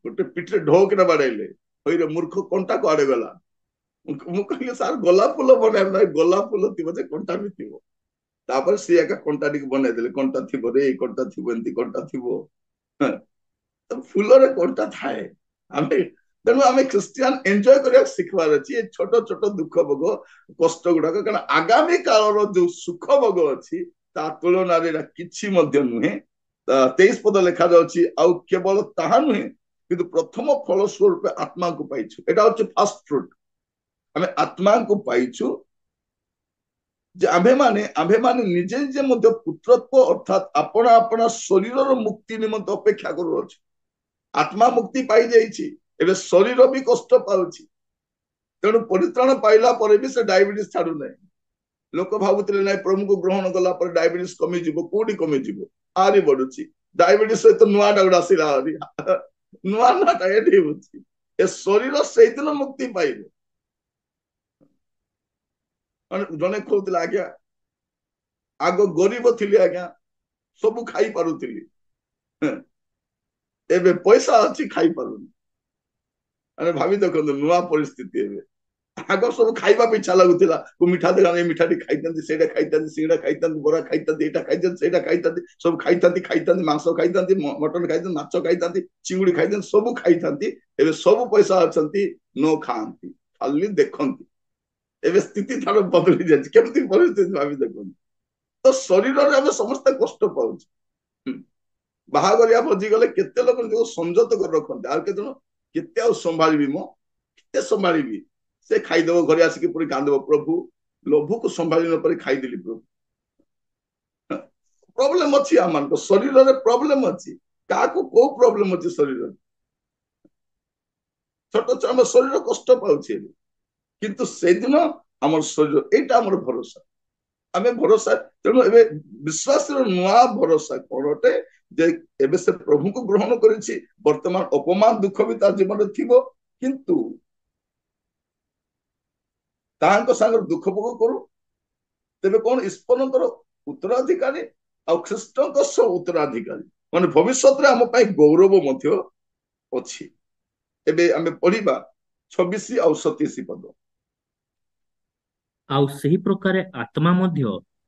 ଗୋଟେ ପିଠିରେ ଢୋକିନା ବାଡେଇଲେ, ହଇରେ ମୂର୍ଖ, କଣ୍ଟା କୁଆଡେ ଗଲା? ମୁଁ କହିଲି ସାର୍ ଗୋଲାପ ଫୁଲ ବନେଇବା ନାହିଁ, ଗୋଲାପ ଫୁଲ ଥିବ ଯେ କଣ୍ଟା ବି ଥିବ। ତାପରେ ସିଏ ଏକା କଣ୍ଟା ଟିକେ ବନେଇଦେଲେ, କଣ୍ଟା ଥିବ ରେ, କଣ୍ଟା ଥିବ, ଏମିତି କଣ୍ଟା ଥିବ। ଫୁଲରେ କଣ୍ଟା ଥାଏ। ତେଣୁ ଆମେ ଖ୍ରୀଷ୍ଟିଆନ ଏନ୍ଜୟ କରିବାକୁ ଶିଖିବାର ଅଛି ଏ ଛୋଟ ଛୋଟ ଦୁଃଖ ଭୋଗ, କଷ୍ଟ ଗୁଡାକ। କାରଣ ଆଗାମୀ କାଳର ଯୋଉ ସୁଖ ଭୋଗ ଅଛି, ତା ତୁଳନାରେ ଏଟା କିଛି ମଧ୍ୟ ନୁହେଁ। 23 ପଦ ଲେଖାଯାଉଛି, ଆଉ କେବଳ ତାହା ନୁହେଁ, କିନ୍ତୁ ପ୍ରଥମ ଫଳ ସ୍ୱରୂପ ଆତ୍ମାକୁ ପାଇଛୁ। ଏଟା ହଉଛି ଫାଷ୍ଟ ଫ୍ରୁଟ। ଆମେ ଆତ୍ମାକୁ ପାଇଛୁ, ଯେ ଆମ୍ଭେମାନେ ନିଜେ ନିଜେ ମଧ୍ୟ ପୁତ୍ରତ୍ୱ ଅର୍ଥାତ୍ ଆପଣା ଶରୀରର ମୁକ୍ତି ନିମନ୍ତେ ଅପେକ୍ଷା କରୁଅଛୁ। ଆତ୍ମା ମୁକ୍ତି ପାଇଯାଇଛି, ଏବେ ଶରୀର ବି କଷ୍ଟ ପାଉଛି। ତେଣୁ ପରିତ୍ରାଣ ପାଇଲା ପରେ ବି ସେ ଡାଇବେଟିସ୍ ଛାଡୁନାହିଁ। ଲୋକ ଭାବୁଥିଲେ ନାଇଁ ପ୍ରଭୁଙ୍କୁ ଗ୍ରହଣ କଲା ପରେ ଡାଇବେଟିସ୍ କମିଯିବ, କୋଉଠି କମିଯିବ, ଆହୁରି ବଢୁଛି। ଡାଇବେଟିସ୍ ସହିତ ନୂଆଟା ଗୋଟେ ଆସିଲା, ଆହୁରି ନୂଆଟା ଏଠି ହଉଛି। ଏ ଶରୀର ସେଇଦିନ ମୁକ୍ତି ପାଇବ। ଜଣେ କହୁଥିଲା ଆଜ୍ଞା ଆଗ ଗରିବ ଥିଲି ଆଜ୍ଞା, ସବୁ ଖାଇ ପାରୁଥିଲି, ଏବେ ପଇସା ଅଛି ଖାଇପାରୁନି। ମାନେ ଭାବି ଦେଖନ୍ତୁ ନୂଆ ପରିସ୍ଥିତି। ଏବେ ଆଗ ସବୁ ଖାଇବା ପାଇଁ ଇଚ୍ଛା ଲାଗୁଥିଲା, ମିଠା ଦୋକାନ ଏ ମିଠାଟି ଖାଇଥାନ୍ତି, ସେଇଟା ଖାଇଥାନ୍ତି, ସିଙ୍ଗଡ଼ା ଖାଇଥାନ୍ତି, ବରା ଖାଇଥାନ୍ତି, ଏଇଟା ଖାଇଥାନ୍ତି, ସେଇଟା ଖାଇଥାନ୍ତି, ସବୁ ଖାଇଥାନ୍ତି, ମାଂସ ଖାଇଥାନ୍ତି, ମଟନ ଖାଇଥାନ୍ତି, ମାଛ ଖାଇଥାନ୍ତି, ଚିଙ୍ଗୁଡି ଖାଇଥାନ୍ତି, ସବୁ ଖାଇଥାନ୍ତି। ଏବେ ସବୁ ପଇସା ଅଛନ୍ତି, ନ ଖାଆନ୍ତି, ଖାଲି ଦେଖନ୍ତି। ଏବେ ସ୍ଥିତି ତାର ବଦଳି ଯାଇଛି। କେମିତି ପରିସ୍ଥିତି ଭାବି ଦେଖନ୍ତୁ। ତ ଶରୀରରେ ଆମେ ସମସ୍ତେ କଷ୍ଟ ପାଉଛୁ। ବାହାଘରିଆ ଭୋଜି ଗଲେ କେତେ ଲୋକ ସଂଯତ କରି ରଖନ୍ତି, ଆଉ କେତେ ଜଣ କେତେ ଆଉ ସମ୍ଭାଳିବି, ମୁଁ କେତେ ସମ୍ଭାଳିବି, ସେ ଖାଇଦବ, ଘରେ ଆସିକି ପୁଣି କାନ୍ଦିବ, ପ୍ରଭୁ ଲୋଭକୁ ସମ୍ଭାଳି ନ ପାରି ଖାଇଦେଲି ପ୍ରଭୁ। ପ୍ରୋବ୍ଲେମ ଅଛି, ଆମମାନଙ୍କ ଶରୀରରେ ପ୍ରୋବ୍ଲେମ ଅଛି। କାହାକୁ କୋଉ ପ୍ରୋବ୍ଲେମ ଅଛି ଶରୀରରେ? ଛୋଟ ଛୁଆ ଆମ ଶରୀର କଷ୍ଟ ପାଉଛି ଏବେ, କିନ୍ତୁ ସେଦିନ ଆମର ଶରୀର, ଏଇଟା ଆମର ଭରସା। ଆମେ ଭରସା, ତେଣୁ ଏବେ ବିଶ୍ୱାସର ନୂଆ ଭରସା କଣ ଅଟେ? ଯେ ଏବେ ସେ ପ୍ରଭୁଙ୍କୁ ଗ୍ରହଣ କରିଛି, ବର୍ତ୍ତମାନ ଅପମାନ ଦୁଃଖ ବି ତା ଜୀବନରେ ଥିବ, କିନ୍ତୁ ତାହାଙ୍କ ସାଙ୍ଗରେ ଦୁଃଖ ଭୋଗ କରୁ। ତେବେ କଣ ଈଶ୍ୱରଙ୍କର ଉତ୍ତରାଧିକାରୀ ଆଉ ଖ୍ରୀଷ୍ଟଙ୍କ ସହ ଉତ୍ତରାଧିକାରୀ, ମାନେ ଭବିଷ୍ୟତରେ ଆମ ପାଇଁ ଗୌରବ ମଧ୍ୟ ଅଛି। ଏବେ ଆମେ ପଢିବା 26 ଆଉ 27 ପଦ। ଆଉ ସେହି ପ୍ରକାରେ ଆତ୍ମା ମଧ୍ୟ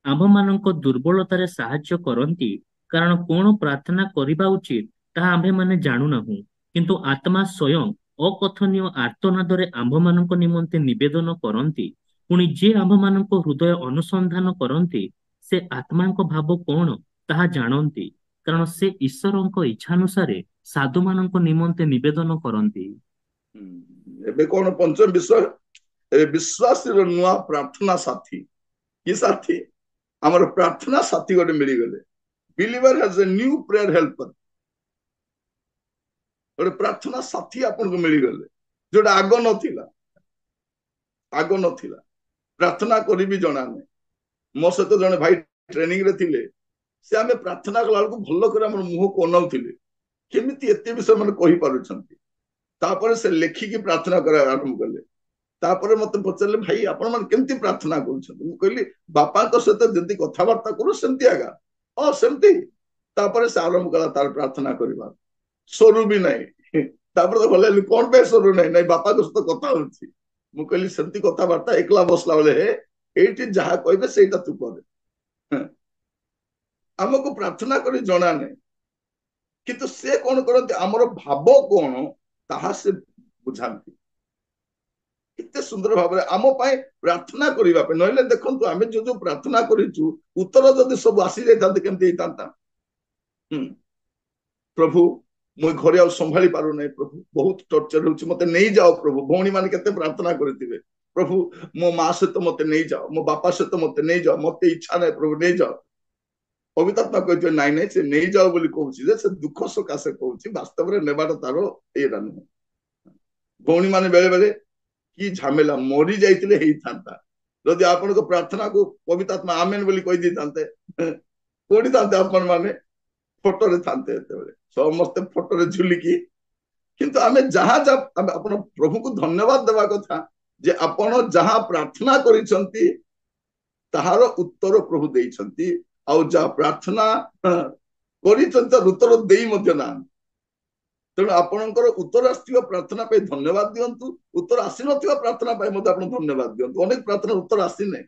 ଆମ୍ଭମାନଙ୍କ ଦୁର୍ବଳତାରେ ସାହାଯ୍ୟ କରନ୍ତି, କାରଣ କଣ ପ୍ରାର୍ଥନା କରିବା ଉଚିତ ତାହା ଆମ୍ଭେମାନେ ଜାଣୁନାହୁଁ, କିନ୍ତୁ ଆତ୍ମା ସ୍ୱୟଂ ଅକଥନୀୟ ଆର୍ତ୍ତନାଦରେ ଆମ୍ଭମାନଙ୍କ ନିମନ୍ତେ ନିବେଦନ କରନ୍ତି। ପୁଣି ଯିଏ ଆମ୍ଭମାନଙ୍କ ହୃଦୟ ଅନୁସନ୍ଧାନ କରନ୍ତି, ସେ ଆତ୍ମାଙ୍କ ଭାବ କଣ ତାହା ଜାଣନ୍ତି, କାରଣ ସେ ଈଶ୍ୱରଙ୍କ ଇଚ୍ଛାନୁସାରେ ସାଧୁମାନଙ୍କ ନିମନ୍ତେ ନିବେଦନ କରନ୍ତି। ଏବେ କଣ ପଞ୍ଚମ ବିଷୟ? ଏବେ ବିଶ୍ୱାସୀର ନୂଆ ପ୍ରାର୍ଥନା ସାଥୀ। କି ସାଥୀ? ଆମର ପ୍ରାର୍ଥନା ସାଥୀ ଗୋଟେ ମିଳିଗଲେ। Believer has a new prayer helper. ଗୋଟେ ପ୍ରାର୍ଥନା ସାଥୀ ଆପଣଙ୍କୁ ମିଳିଗଲେ, ଯୋଉଟା ଆଗ ନଥିଲା। ପ୍ରାର୍ଥନା କରିବି ଜଣା ନାହିଁ। ମୋ ସହିତ ଜଣେ ଭାଇ ଟ୍ରେନିଂରେ ଥିଲେ, ସେ ଆମେ ପ୍ରାର୍ଥନା କଲା ବେଳକୁ ଭଲ କରି ଆମର ମୁହଁକୁ ଅନାଉଥିଲେ, କେମିତି ଏତେ ବିଷୟ ମାନେ କହିପାରୁଛନ୍ତି। ତାପରେ ସେ ଲେଖିକି ପ୍ରାର୍ଥନା କରିବା ଆରମ୍ଭ କଲେ। ତାପରେ ମତେ ପଚାରିଲେ, ଭାଇ ଆପଣ ମାନେ କେମିତି ପ୍ରାର୍ଥନା କରୁଛନ୍ତି? ମୁଁ କହିଲି, ବାପାଙ୍କ ସହିତ ଯେମିତି କଥାବାର୍ତ୍ତା କରୁ ସେମିତି ଆଜ୍ଞା। ସେମିତି। ତାପରେ ସେ ଆରମ୍ଭ କଲା ତାର ପ୍ରାର୍ଥନା କରିବା, ସରୁ ବି ନାହିଁ। ତାପରେ ତ ଭଲ ହେଲି, କଣ ପାଇଁ ସରୁ ନାହିଁ? ନାଇଁ, ବାପାଙ୍କ ସହିତ କଥା ହଉଛି। ମୁଁ କହିଲି, ସେମିତି କଥାବାର୍ତ୍ତା ଏକଲା ବସିଲା ବେଳେ ଏଇଠି ଯାହା କହିବେ ସେଇଟା ତୁ କରେ। ଆମକୁ ପ୍ରାର୍ଥନା କରି ଜଣା ନାହିଁ, କିନ୍ତୁ ସେ କଣ କରନ୍ତି, ଆମର ଭାବ କଣ ତାହା ସେ ବୁଝାନ୍ତି କେତେ ସୁନ୍ଦର ଭାବରେ ଆମ ପାଇଁ ପ୍ରାର୍ଥନା କରିବା ପାଇଁ। ନହେଲେ ଦେଖନ୍ତୁ, ଆମେ ଯୋଉ ପ୍ରାର୍ଥନା କରିଛୁ, ଉତ୍ତର ଯଦି ସବୁ ଆସି ଯାଇଥାନ୍ତେ କେମିତି ହେଇଥାନ୍ତା? ପ୍ରଭୁ, ମୁଁ ଘରେ ଆଉ ସମ୍ଭାଳି ପାରୁନାହିଁ, ପ୍ରଭୁ ବହୁତ ଟର୍ଚର ହଉଛି, ମତେ ନେଇଯାଅ ପ୍ରଭୁ। ଭଉଣୀ ମାନେ କେତେ ପ୍ରାର୍ଥନା କରିଥିବେ, ପ୍ରଭୁ ମୋ ମା ସହିତ ମତେ ନେଇଯାଅ, ମୋ ବାପା ସହିତ ମତେ ନେଇଯାଅ, ମତେ ଇଚ୍ଛା ନାହିଁ ପ୍ରଭୁ, ନେଇଯାଅ। ପବିତ୍ରାତ୍ମା କହିଥିବେ, ନାଇଁ ନାଇଁ, ସେ ନେଇଯାଅ ବୋଲି କହୁଛି ଯେ ସେ ଦୁଃଖ ସକାଶେ କହୁଛି, ବାସ୍ତବରେ ନେବାଟା ତାର ଏଇଟା ନୁହେଁ। ଭଉଣୀ ମାନେ ବେଳେ ବେଳେ କି ଝାମେଲା, ମରି ଯାଇଥିଲେ ହେଇଥାନ୍ତା ଯଦି ଆପଣଙ୍କ ପ୍ରାର୍ଥନାକୁ ପବିତ୍ରାତ୍ମା ଆମେନ ବୋଲି କହିଦେଇଥାନ୍ତେ। କୋଉଠି ଥାନ୍ତେ ଆପଣ ମାନେ? ଫଟୋରେ ଥାନ୍ତେ। ଏତେବେଳେ ସମସ୍ତେ ଫଟୋରେ ଝୁଲିକି। କିନ୍ତୁ ଆମେ ଯାହା ଆପଣ ପ୍ରଭୁକୁ ଧନ୍ୟବାଦ ଦେବା କଥା ଯେ ଆପଣ ଯାହା ପ୍ରାର୍ଥନା କରିଛନ୍ତି ତାହାର ଉତ୍ତର ପ୍ରଭୁ ଦେଇଛନ୍ତି, ଆଉ ଯାହା ପ୍ରାର୍ଥନା କରିଛନ୍ତି ତାର ଉତ୍ତର ଦେଇ ମଧ୍ୟ ନାହାନ୍ତି। ତେଣୁ ଆପଣଙ୍କର ଉତ୍ତର ଆସିଥିବା ପ୍ରାର୍ଥନା ପାଇଁ ଧନ୍ୟବାଦ ଦିଅନ୍ତୁ, ଉତ୍ତର ଆସିନଥିବା ପ୍ରାର୍ଥନା ପାଇଁ ମଧ୍ୟ ଆପଣ ଧନ୍ୟବାଦ ଦିଅନ୍ତୁ। ଅନେକ ପ୍ରାର୍ଥନା ଉତ୍ତର ଆସିନାହିଁ।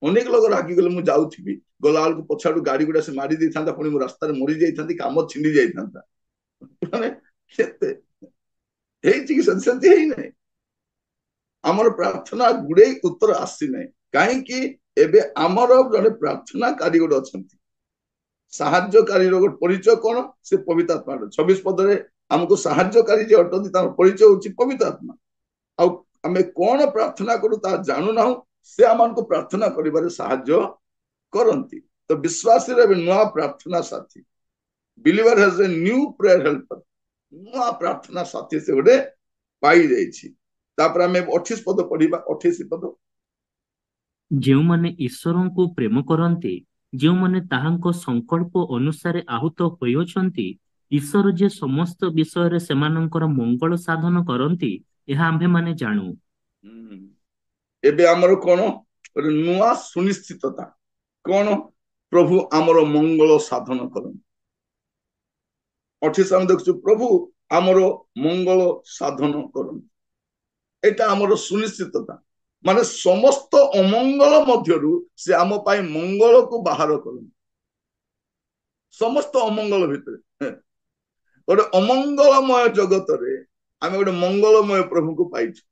ଅନେକ ଲୋକ ରାଗିଗଲେ, ମୁଁ ଯାଉଥିବି, ଗଲା ବେଳକୁ ପଛଆଡୁ ଗାଡି ଗୁଡା ସେ ମାରି ଦେଇଥାନ୍ତା, ପୁଣି ମୁଁ ରାସ୍ତାରେ ମରି ଯାଇଥାନ୍ତି, କାମ ଛିଣ୍ଡି ଯାଇଥାନ୍ତା। ମାନେ କେତେ ହେଇଛି କି ସେମିତି ହେଇନାହିଁ। ଆମର ପ୍ରାର୍ଥନା ଗୁଡେଇ ଉତ୍ତର ଆସିନାହିଁ, କାହିଁକି? ଏବେ ଆମର ଜଣେ ପ୍ରାର୍ଥନାକାରୀ ଗୋଟେ ଅଛନ୍ତି। ସାହାଯ୍ୟକାରୀର ଗୋଟେ ପରିଚୟ କଣ? ସେ ପବିତ୍ରାତ୍ମା। 26 ପଦରେ ଆମକୁ ସାହାଯ୍ୟକାରୀ ଯେ ଅଟନ୍ତି ତାର ପରିଚୟ ହଉଛି ପବିତ୍ରାତ୍ମା। ଆଉ आमे कौन प्रार्थना करू ता जानू ना से आमको प्रार्थना करिबारे साहाय्य करंती। तो विश्वासी रे नुआ प्रार्थना साथी, believer has a new prayer helper, नुआ प्रार्थना साथी से गोटे पाई जाइछि। तापर आमे 28 पद पढ़िबा। 28 पद, ଯେଉଁମାନେ ଈଶ୍ୱରଙ୍କୁ ପ୍ରେମ କରନ୍ତି, ଯେଉଁମାନେ ତାହାଙ୍କ ସଂକଳ୍ପ ଅନୁସାରେ ଆହୁତ ହୋଇଅଛନ୍ତି, ଈଶ୍ୱର ଯେ ସମସ୍ତ ବିଷୟରେ ସେମାନଙ୍କର ମଙ୍ଗଳ ସାଧନ କରନ୍ତି, ଏହା ଆମ୍ଭେମାନେ ଜାଣୁ। एबे हमर कोन नुआ सुनिश्चितता कोन, प्रभु आमर मंगल साधन करन। 28 हम देखछु प्रभु आमर मंगल साधन करन, एटा आमर सुनिश्चितता। माने समस्त अमंगल मध्यरु से आम पाई मंगल को बाहर करन। समस्त अमंगल भितर गोटे अमंगलमय जगत रे आमे गोटे मंगलमय प्रभु को पाइछु।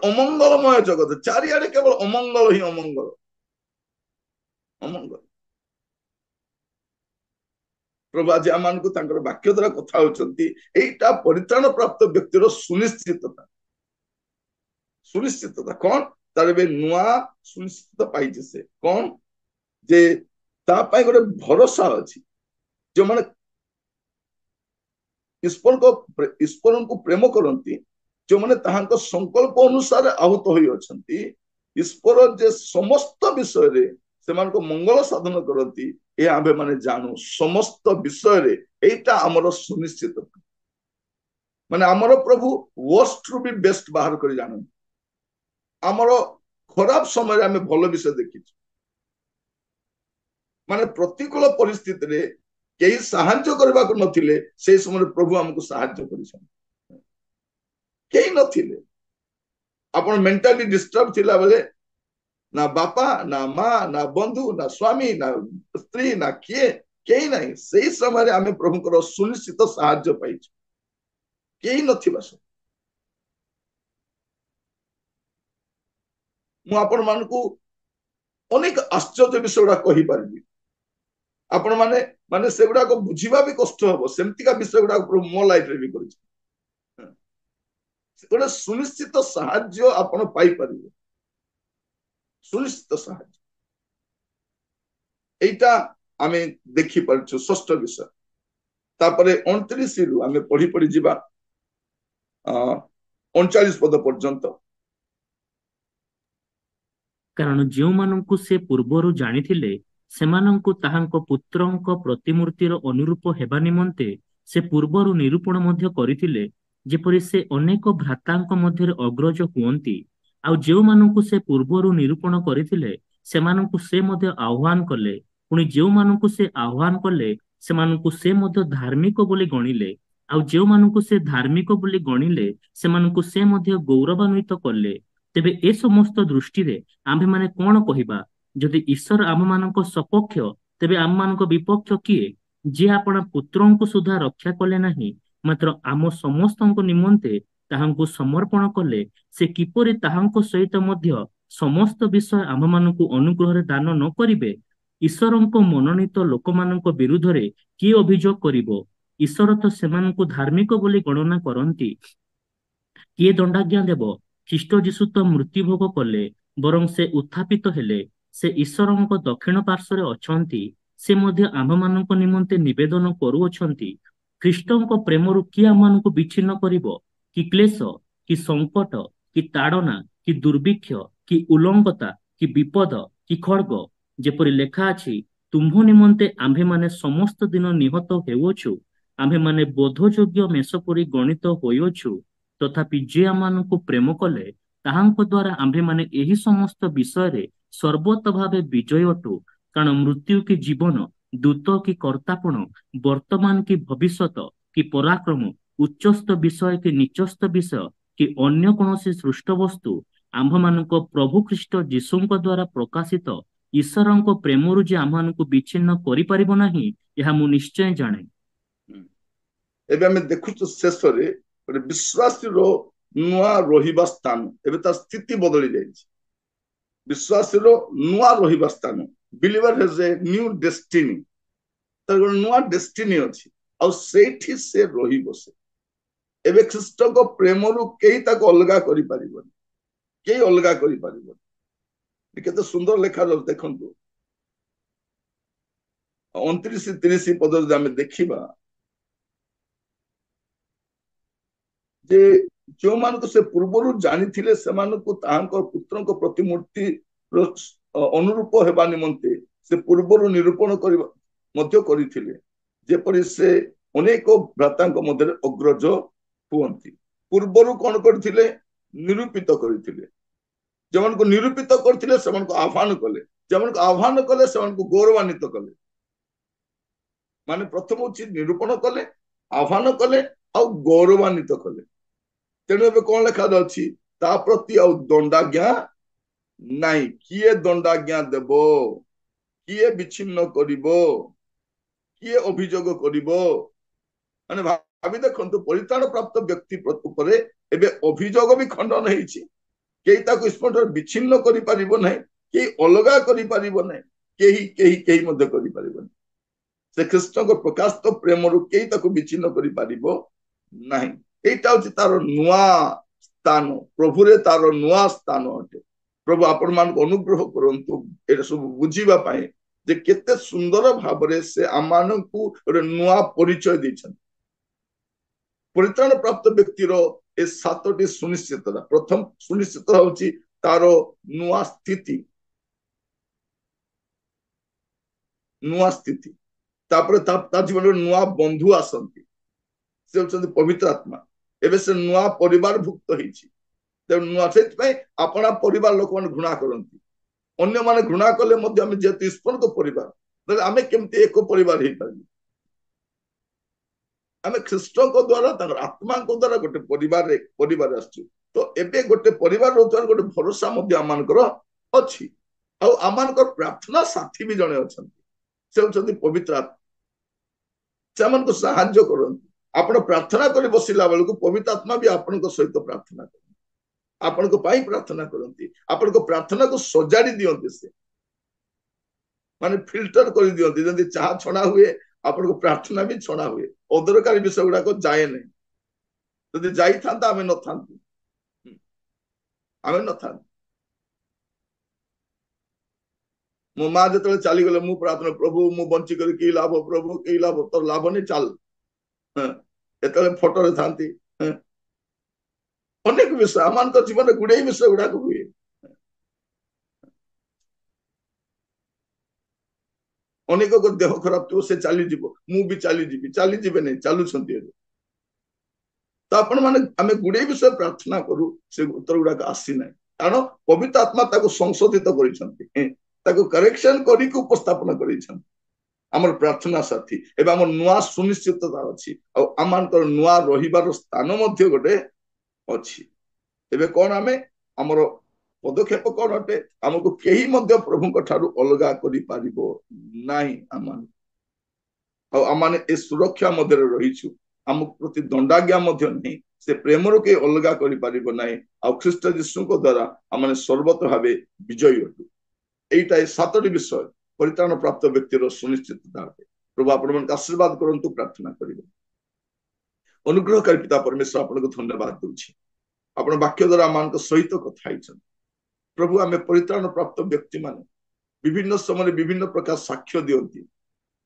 अमंगलमय जगत चारिआडे केवल अमंगल ही अमंगल, अमंगल। प्रभु आज आम वाक्य द्वारा कथा होचंती, एटा परित्राण प्राप्त व्यक्तिर सुनिश्चितता। सुनिश्चितता कौन, तार बे नुआ सुनिश्चित पाइছে से कौन जे ता पाई गोटे भरोसा अछि। जो माने ईश्वर को प्रेम करंती, जो माने ताहांक संकल्प अनुसार आहुत होई अछंती, ईश्वर जे समस्त विषय रे सेमान को मंगल साधन करंती, ए आबे माने जानू। समस्त विषय रे एटा हमर सुनिश्चित, माने हमर प्रभु वर्स्ट रु भी बेस्ट बाहर कर जानू। हमर खराब समय आमे भलो विषय देखि, माने प्रतिकूल परिस्थिति रे केही साहाय्य करबा को नथिले, से समय प्रभु हमको साहाय्य करिसन। केही नथिले, आपण मेंटली डिस्टर्ब थिला बेले ना बापा ना माँ ना बंधु ना स्वामी ना स्त्री ना किए केही नहीं, सेही समय आमे प्रभु को सुनिश्चित साहाय्य पाइछु। केही नथिबा सब मु आपण मानकु अनेक आश्चर्य विषय गुड़ा कहि पारबी। आपण माने माने से गुड़ा को बुझिबा भी कष्ट हबो, सेमतिका विषय गुड़ा प्रभु मो लाइफ रे भी करिछ। गोटे सुनिश्चित साहाय्य आपण पाई पारिबे, सुनिश्चित साहाय्य। एटा आमे देखि परछु षष्ठ विषय। तापरे 29 रु आमे पढ़ी पढ़ी जिबा 39 पद पर्यंत। କାରଣ ଯେଉଁମାନଙ୍କୁ ସେ ପୂର୍ବରୁ ଜାଣିଥିଲେ, ସେମାନଙ୍କୁ ତାହାଙ୍କ ପୁତ୍ରଙ୍କ ପ୍ରତିମୂର୍ତ୍ତିର ଅନୁରୂପ ହେବା ନିମନ୍ତେ ସେ ପୂର୍ବରୁ ନିରୂପଣ ମଧ୍ୟ କରିଥିଲେ, ଯେପରି ସେ ଅନେକ ଭ୍ରାତାଙ୍କ ମଧ୍ୟରେ ଅଗ୍ରଜ ହୁଅନ୍ତି। ଆଉ ଯେଉଁମାନଙ୍କୁ ସେ ପୂର୍ବରୁ ନିରୂପଣ କରିଥିଲେ, ସେମାନଙ୍କୁ ସେ ମଧ୍ୟ ଆହ୍ୱାନ କଲେ। ପୁଣି ଯେଉଁମାନଙ୍କୁ ସେ ଆହ୍ୱାନ କଲେ, ସେମାନଙ୍କୁ ସେ ମଧ୍ୟ ଧାର୍ମିକ ବୋଲି ଗଣିଲେ। ଆଉ ଯେଉଁମାନଙ୍କୁ ସେ ଧାର୍ମିକ ବୋଲି ଗଣିଲେ, ସେମାନଙ୍କୁ ସେ ମଧ୍ୟ ଗୌରବାନ୍ୱିତ କଲେ। ତେବେ ଏ ସମସ୍ତ ଦୃଷ୍ଟିରେ ଆମ୍ଭେମାନେ କଣ କହିବା? ଯଦି ଈଶ୍ୱର ଆମମାନଙ୍କ ସପକ୍ଷ, ତେବେ ଆମମାନଙ୍କ ବିପକ୍ଷ କିଏ? ଯିଏ ଆପଣା ପୁତ୍ରଙ୍କୁ ସୁଦ୍ଧା ରକ୍ଷା କଲେ ନାହିଁ, ମାତ୍ର ଆମ ସମସ୍ତଙ୍କ ନିମନ୍ତେ ତାହାଙ୍କୁ ସମର୍ପଣ କଲେ, ସେ କିପରି ତାହାଙ୍କ ସହିତ ମଧ୍ୟ ସମସ୍ତ ବିଷୟ ଆମ୍ଭମାନଙ୍କୁ ଅନୁଗ୍ରହରେ ଦାନ ନ କରିବେ? ଈଶ୍ୱରଙ୍କ ମନୋନୀତ ଲୋକମାନଙ୍କ ବିରୁଦ୍ଧରେ କିଏ ଅଭିଯୋଗ କରିବ? ଈଶ୍ୱର ତ ସେମାନଙ୍କୁ ଧାର୍ମିକ ବୋଲି ଗଣନା କରନ୍ତି। କିଏ ଦଣ୍ଡାଜ୍ଞା ଦେବ? ଖ୍ରୀଷ୍ଟ ଯୀଶୁ ତ ମୃତ୍ୟୁଭୋଗ କଲେ, ବରଂ ସେ ଉତ୍ଥାପିତ ହେଲେ, ସେ ଈଶ୍ୱରଙ୍କ ଦକ୍ଷିଣ ପାର୍ଶ୍ୱରେ ଅଛନ୍ତି। ସେ ମଧ୍ୟ ଆମ୍ଭମାନଙ୍କ ନିମନ୍ତେ ନିବେଦନ କରୁଅଛନ୍ତି। ଖ୍ରୀଷ୍ଟଙ୍କ ପ୍ରେମରୁ କିଏ ଆମମାନଙ୍କୁ ବିଚ୍ଛିନ୍ନ କରିବ? କି କ୍ଲେଶ, କି ସଂକଟ, କି ତାଡ଼ନା, କି ଦୁର୍ଭିକ୍ଷ, କି ଉଲ୍ଲଂଘତା, କି ବିପଦ, କି ଖଡ୍ଗ? ଯେପରି ଲେଖା ଅଛି, ତୁମ୍ଭ ନିମନ୍ତେ ଆମ୍ଭେମାନେ ସମସ୍ତ ଦିନ ନିହତ ହେଉଅଛୁ, ଆମ୍ଭେମାନେ ବୋଧଯୋଗ୍ୟ ମେଷ ପରି ଗଣିତ ହୋଇଅଛୁ। ତଥାପି ଯିଏ ଆମମାନଙ୍କୁ ପ୍ରେମ କଲେ, ତାହାଙ୍କ ଦ୍ୱାରା ଆମ୍ଭେମାନେ ଏହି ସମସ୍ତ ବିଷୟରେ ସର୍ବତ ଭାବେ ବିଜୟୀ ଅଟୁ। କାରଣ ମୃତ୍ୟୁ କି ଜୀବନ, ଦୂତ କି କର୍ତ୍ତାପଣ, ବର୍ତ୍ତମାନ କି ଭବିଷ୍ୟତ, କି ପରାକ୍ରମ, ଉଚ୍ଚସ୍ଥ ବିଷୟ କି ନିଚସ୍ଥ ବିଷୟ, କି ଅନ୍ୟ କୌଣସି ସୃଷ୍ଟ ବସ୍ତୁ ଆମ୍ଭମାନଙ୍କ ପ୍ରଭୁ ଖ୍ରୀଷ୍ଟ ଯୀଶୁଙ୍କ ଦ୍ୱାରା ପ୍ରକାଶିତ ଈଶ୍ୱରଙ୍କ ପ୍ରେମରୁ ଯେ ଆମମାନଙ୍କୁ ବିଚ୍ଛିନ୍ନ କରିପାରିବ ନାହିଁ, ଏହା ମୁଁ ନିଶ୍ଚୟ ଜାଣେ। ଏବେ ଆମେ ଦେଖୁଛୁ ଶେଷରେ ଗୋଟେ ବିଶ୍ୱାସୀର ନୂଆ ରହିବା ସ୍ଥାନ, ଏବେ ତା ସ୍ଥିତି ବଦଳି ଯାଇଛି। ବିଶ୍ୱାସୀର ନୂଆ ରହିବା ସ୍ଥାନ, ବିଲିଭର ହେଜ ଏ ନ୍ୟୁ ଡେଷ୍ଟିନି, ତାର ଗୋଟେ ନୂଆ ଡେଷ୍ଟିନି ଅଛି, ଆଉ ସେଇଠି ସେ ରହିବ। ସେ एबे ख्रीष्ट को प्रेम रु कई ताको अलगा करि परिबन कई अलगा करि परिबन केते सुंदर लेखा देखंतु 29-30 पद जदि आमे देखिबा जे जो मान को से पूर्वरु जानी थिले समान को तांको पुत्र को प्रतिमूर्ति अनुरूप हेबा निमंते से पूर्वरु निरूपण करिबा मध्य करिथिले जेपरि से अनेक भ्राता मध्य अग्रज हुअंती पूर्वरु कौन करथिले निरूपित करथिले जमन को निरूपित करथिले समान को आह्वान कले जमन को आह्वान कले समान को गौरवान्वित कले माने प्रथम उचित निरूपण कले आह्वान कले आ गौरवान्वित कले तेणु एबे कौन लिखा अछि ता प्रति आ दंडाज्ञा नहीं किए दंडाज्ञा देबो किए विच्छिन्न करिबो किए अभियोग करिबो माने भाबी देखंतु परित्राण प्राप्त व्यक्ति उपरे एबे अभियोग भी खंडन हेछि केही ताको स्पष्ट विच्छिन्न करि परिबो नहीं केही अलगा करि परिबो नहीं केही मध्य करि परिबो नहीं से ख्रीष्ट को प्रकाशित तो प्रेम रु केही ताको विच्छिन्न करि परिबो नहीं एटा होछि तार नुआ स्थान प्रभु रे तार नुआ स्थान अटे प्रभु आपण मान को अनुग्रह करंतु एटा सब बुझीबा पाए जे केते सुंदर भाबरे से आमान को नुआ परिचय दैछन परित्राण प्राप्त व्यक्ति रो ए सातटी सुनिश्चितता प्रथम सुनिश्चितता होछि तार नुआ स्थिति तापर ता जीवन नुआ बंधु आसंती से होछन पवित्र आत्मा एबे से नुआ परिवार भुक्त होइछि ते नुआ सेत पय अपना परिवार लोक मन घृणा करंती अन्य माने घृणा कले मध्य हम जेतु स्पंद परिवार तले आमे केमते एको परिवार हे पाबी आमे ख्रीष्ट को द्वारा तार आत्मा को द्वारा गोटे परिवार आछी तो एबे गोटे परिवार रोतन गोटे भरोसा मध्य आमानकर अछि आ आमानकर प्रार्थना साथी भी जणे अछन से होछन पवित्र आत्मा सेमन को सहाय्य करंती आपण प्रार्थना कर बसिला बेलू पवित्र आत्मा भी आपण सहित प्रार्थना कर आपण को पाई प्रार्थना करती आपण को प्रार्थना को सजाड़ी दियंती से माने फिल्टर कर दियंती जंती चाह छणा हुए आपण को प्रार्थना भी छणा हुए अदरकारी विषय गुडा को जाए नहीं जदि जाई थांता आमे न थांती मो माँ जतले चली गले मु प्रार्थना प्रभु मु बंची कर की लाभ प्रभु की लाभ तोर लाभ नहीं चल एतले फोटो रे थांती अनेक विषय आमान तो जीवन गुडे विषय गुडा को हुए अनेक को देह खराब तो से चली जीवो मु भी चली जीवे नहीं चालू छंती तो आपण माने आमे गुडे विषय प्रार्थना करू से उत्तर गुडा आसी नहीं कारण पवित्र आत्मा ताको संशोधित करिसंती ताको करेक्शन करी को उपस्थापन करिसंती आमर प्रार्थना साथी एबे आमर नुआ सुनिश्चितता अछि आ आमानकर नुआ रहिबार स्थान मध्य गोटे अछि एबे कोन आमे आमर पदक्षेप कोन अटे हमको केही मध्य प्रभु को ठारू अलगा करि पारिबो नाही आमान आ आमाने ए सुरक्षा मध्य रहिछु हम प्रति दंडाज्ञा मध्य नहीं से प्रेम रो के अलगा करि पारिबो नाही आ ख्रीष्ट यीशु को द्वारा आमाने सर्वत भाबे विजयी होतु एटा सातटी विषय परित्राण प्राप्त व्यक्तिर सुनिश्चितता अटे प्रभु आपण मन आशीर्वाद करंतु प्रार्थना करिबो अनुग्रहकारी पिता परमेश्वर आपण को धन्यवाद दूची आपण वाक्य द्वारा मान को सहित कथा आइछन प्रभु आमे परित्राण प्राप्त व्यक्ति माने विभिन्न समय विभिन्न प्रकार साक्ष्य दियंती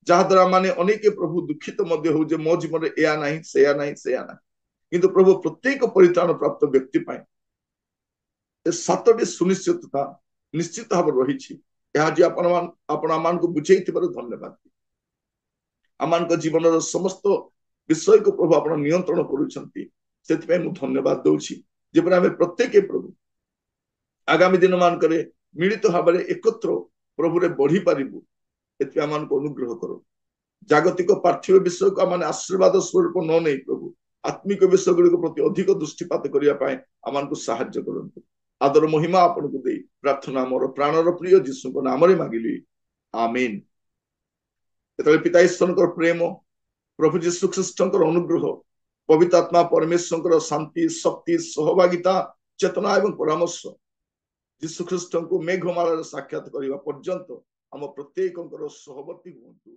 जहा द्वारा माने अनेक प्रभु दुखित मध्य हो जे मो जीवन एया नहीं सेया नहीं किंतु प्रभु प्रत्येक परित्राण प्राप्त व्यक्ति पाए ए सातटी सुनिश्चितता निश्चित भाव रही जी आपण को बुझे धन्यवाद आमान को जीवन समस्त विषय को प्रभु आप नियंत्रण कर धन्यवाद दूसरी जेपरि आम प्रत्येक प्रभु आगामी दिन मान मिलित भाव में एकत्र प्रभु रे बढ़ी पारिबु एति आमान को अनुग्रह करो जागतिक पार्थिव विषय को आम आशीर्वाद स्वरूप न नहीं प्रभु आत्मिक विषय गुड़िक प्रति अधिक दृष्टिपात करने आमान को साहाय्य करंतु आदर महिमा आपन को दे प्रार्थना मोर प्राणर प्रिय जीशु को नाम रे मागिली आमीन एतले पिता ईश्वर प्रेम प्रभु जीशु ख्रीष्टर अनुग्रह पवित्र आत्मा परमेश्वर शांति शक्ति सहभागिता चेतना एवं परामर्श जीशु ख्रीष्ट को मेघमाला साक्षात करने पर्यंत आम प्रत्येक सहवर्ती हूँ।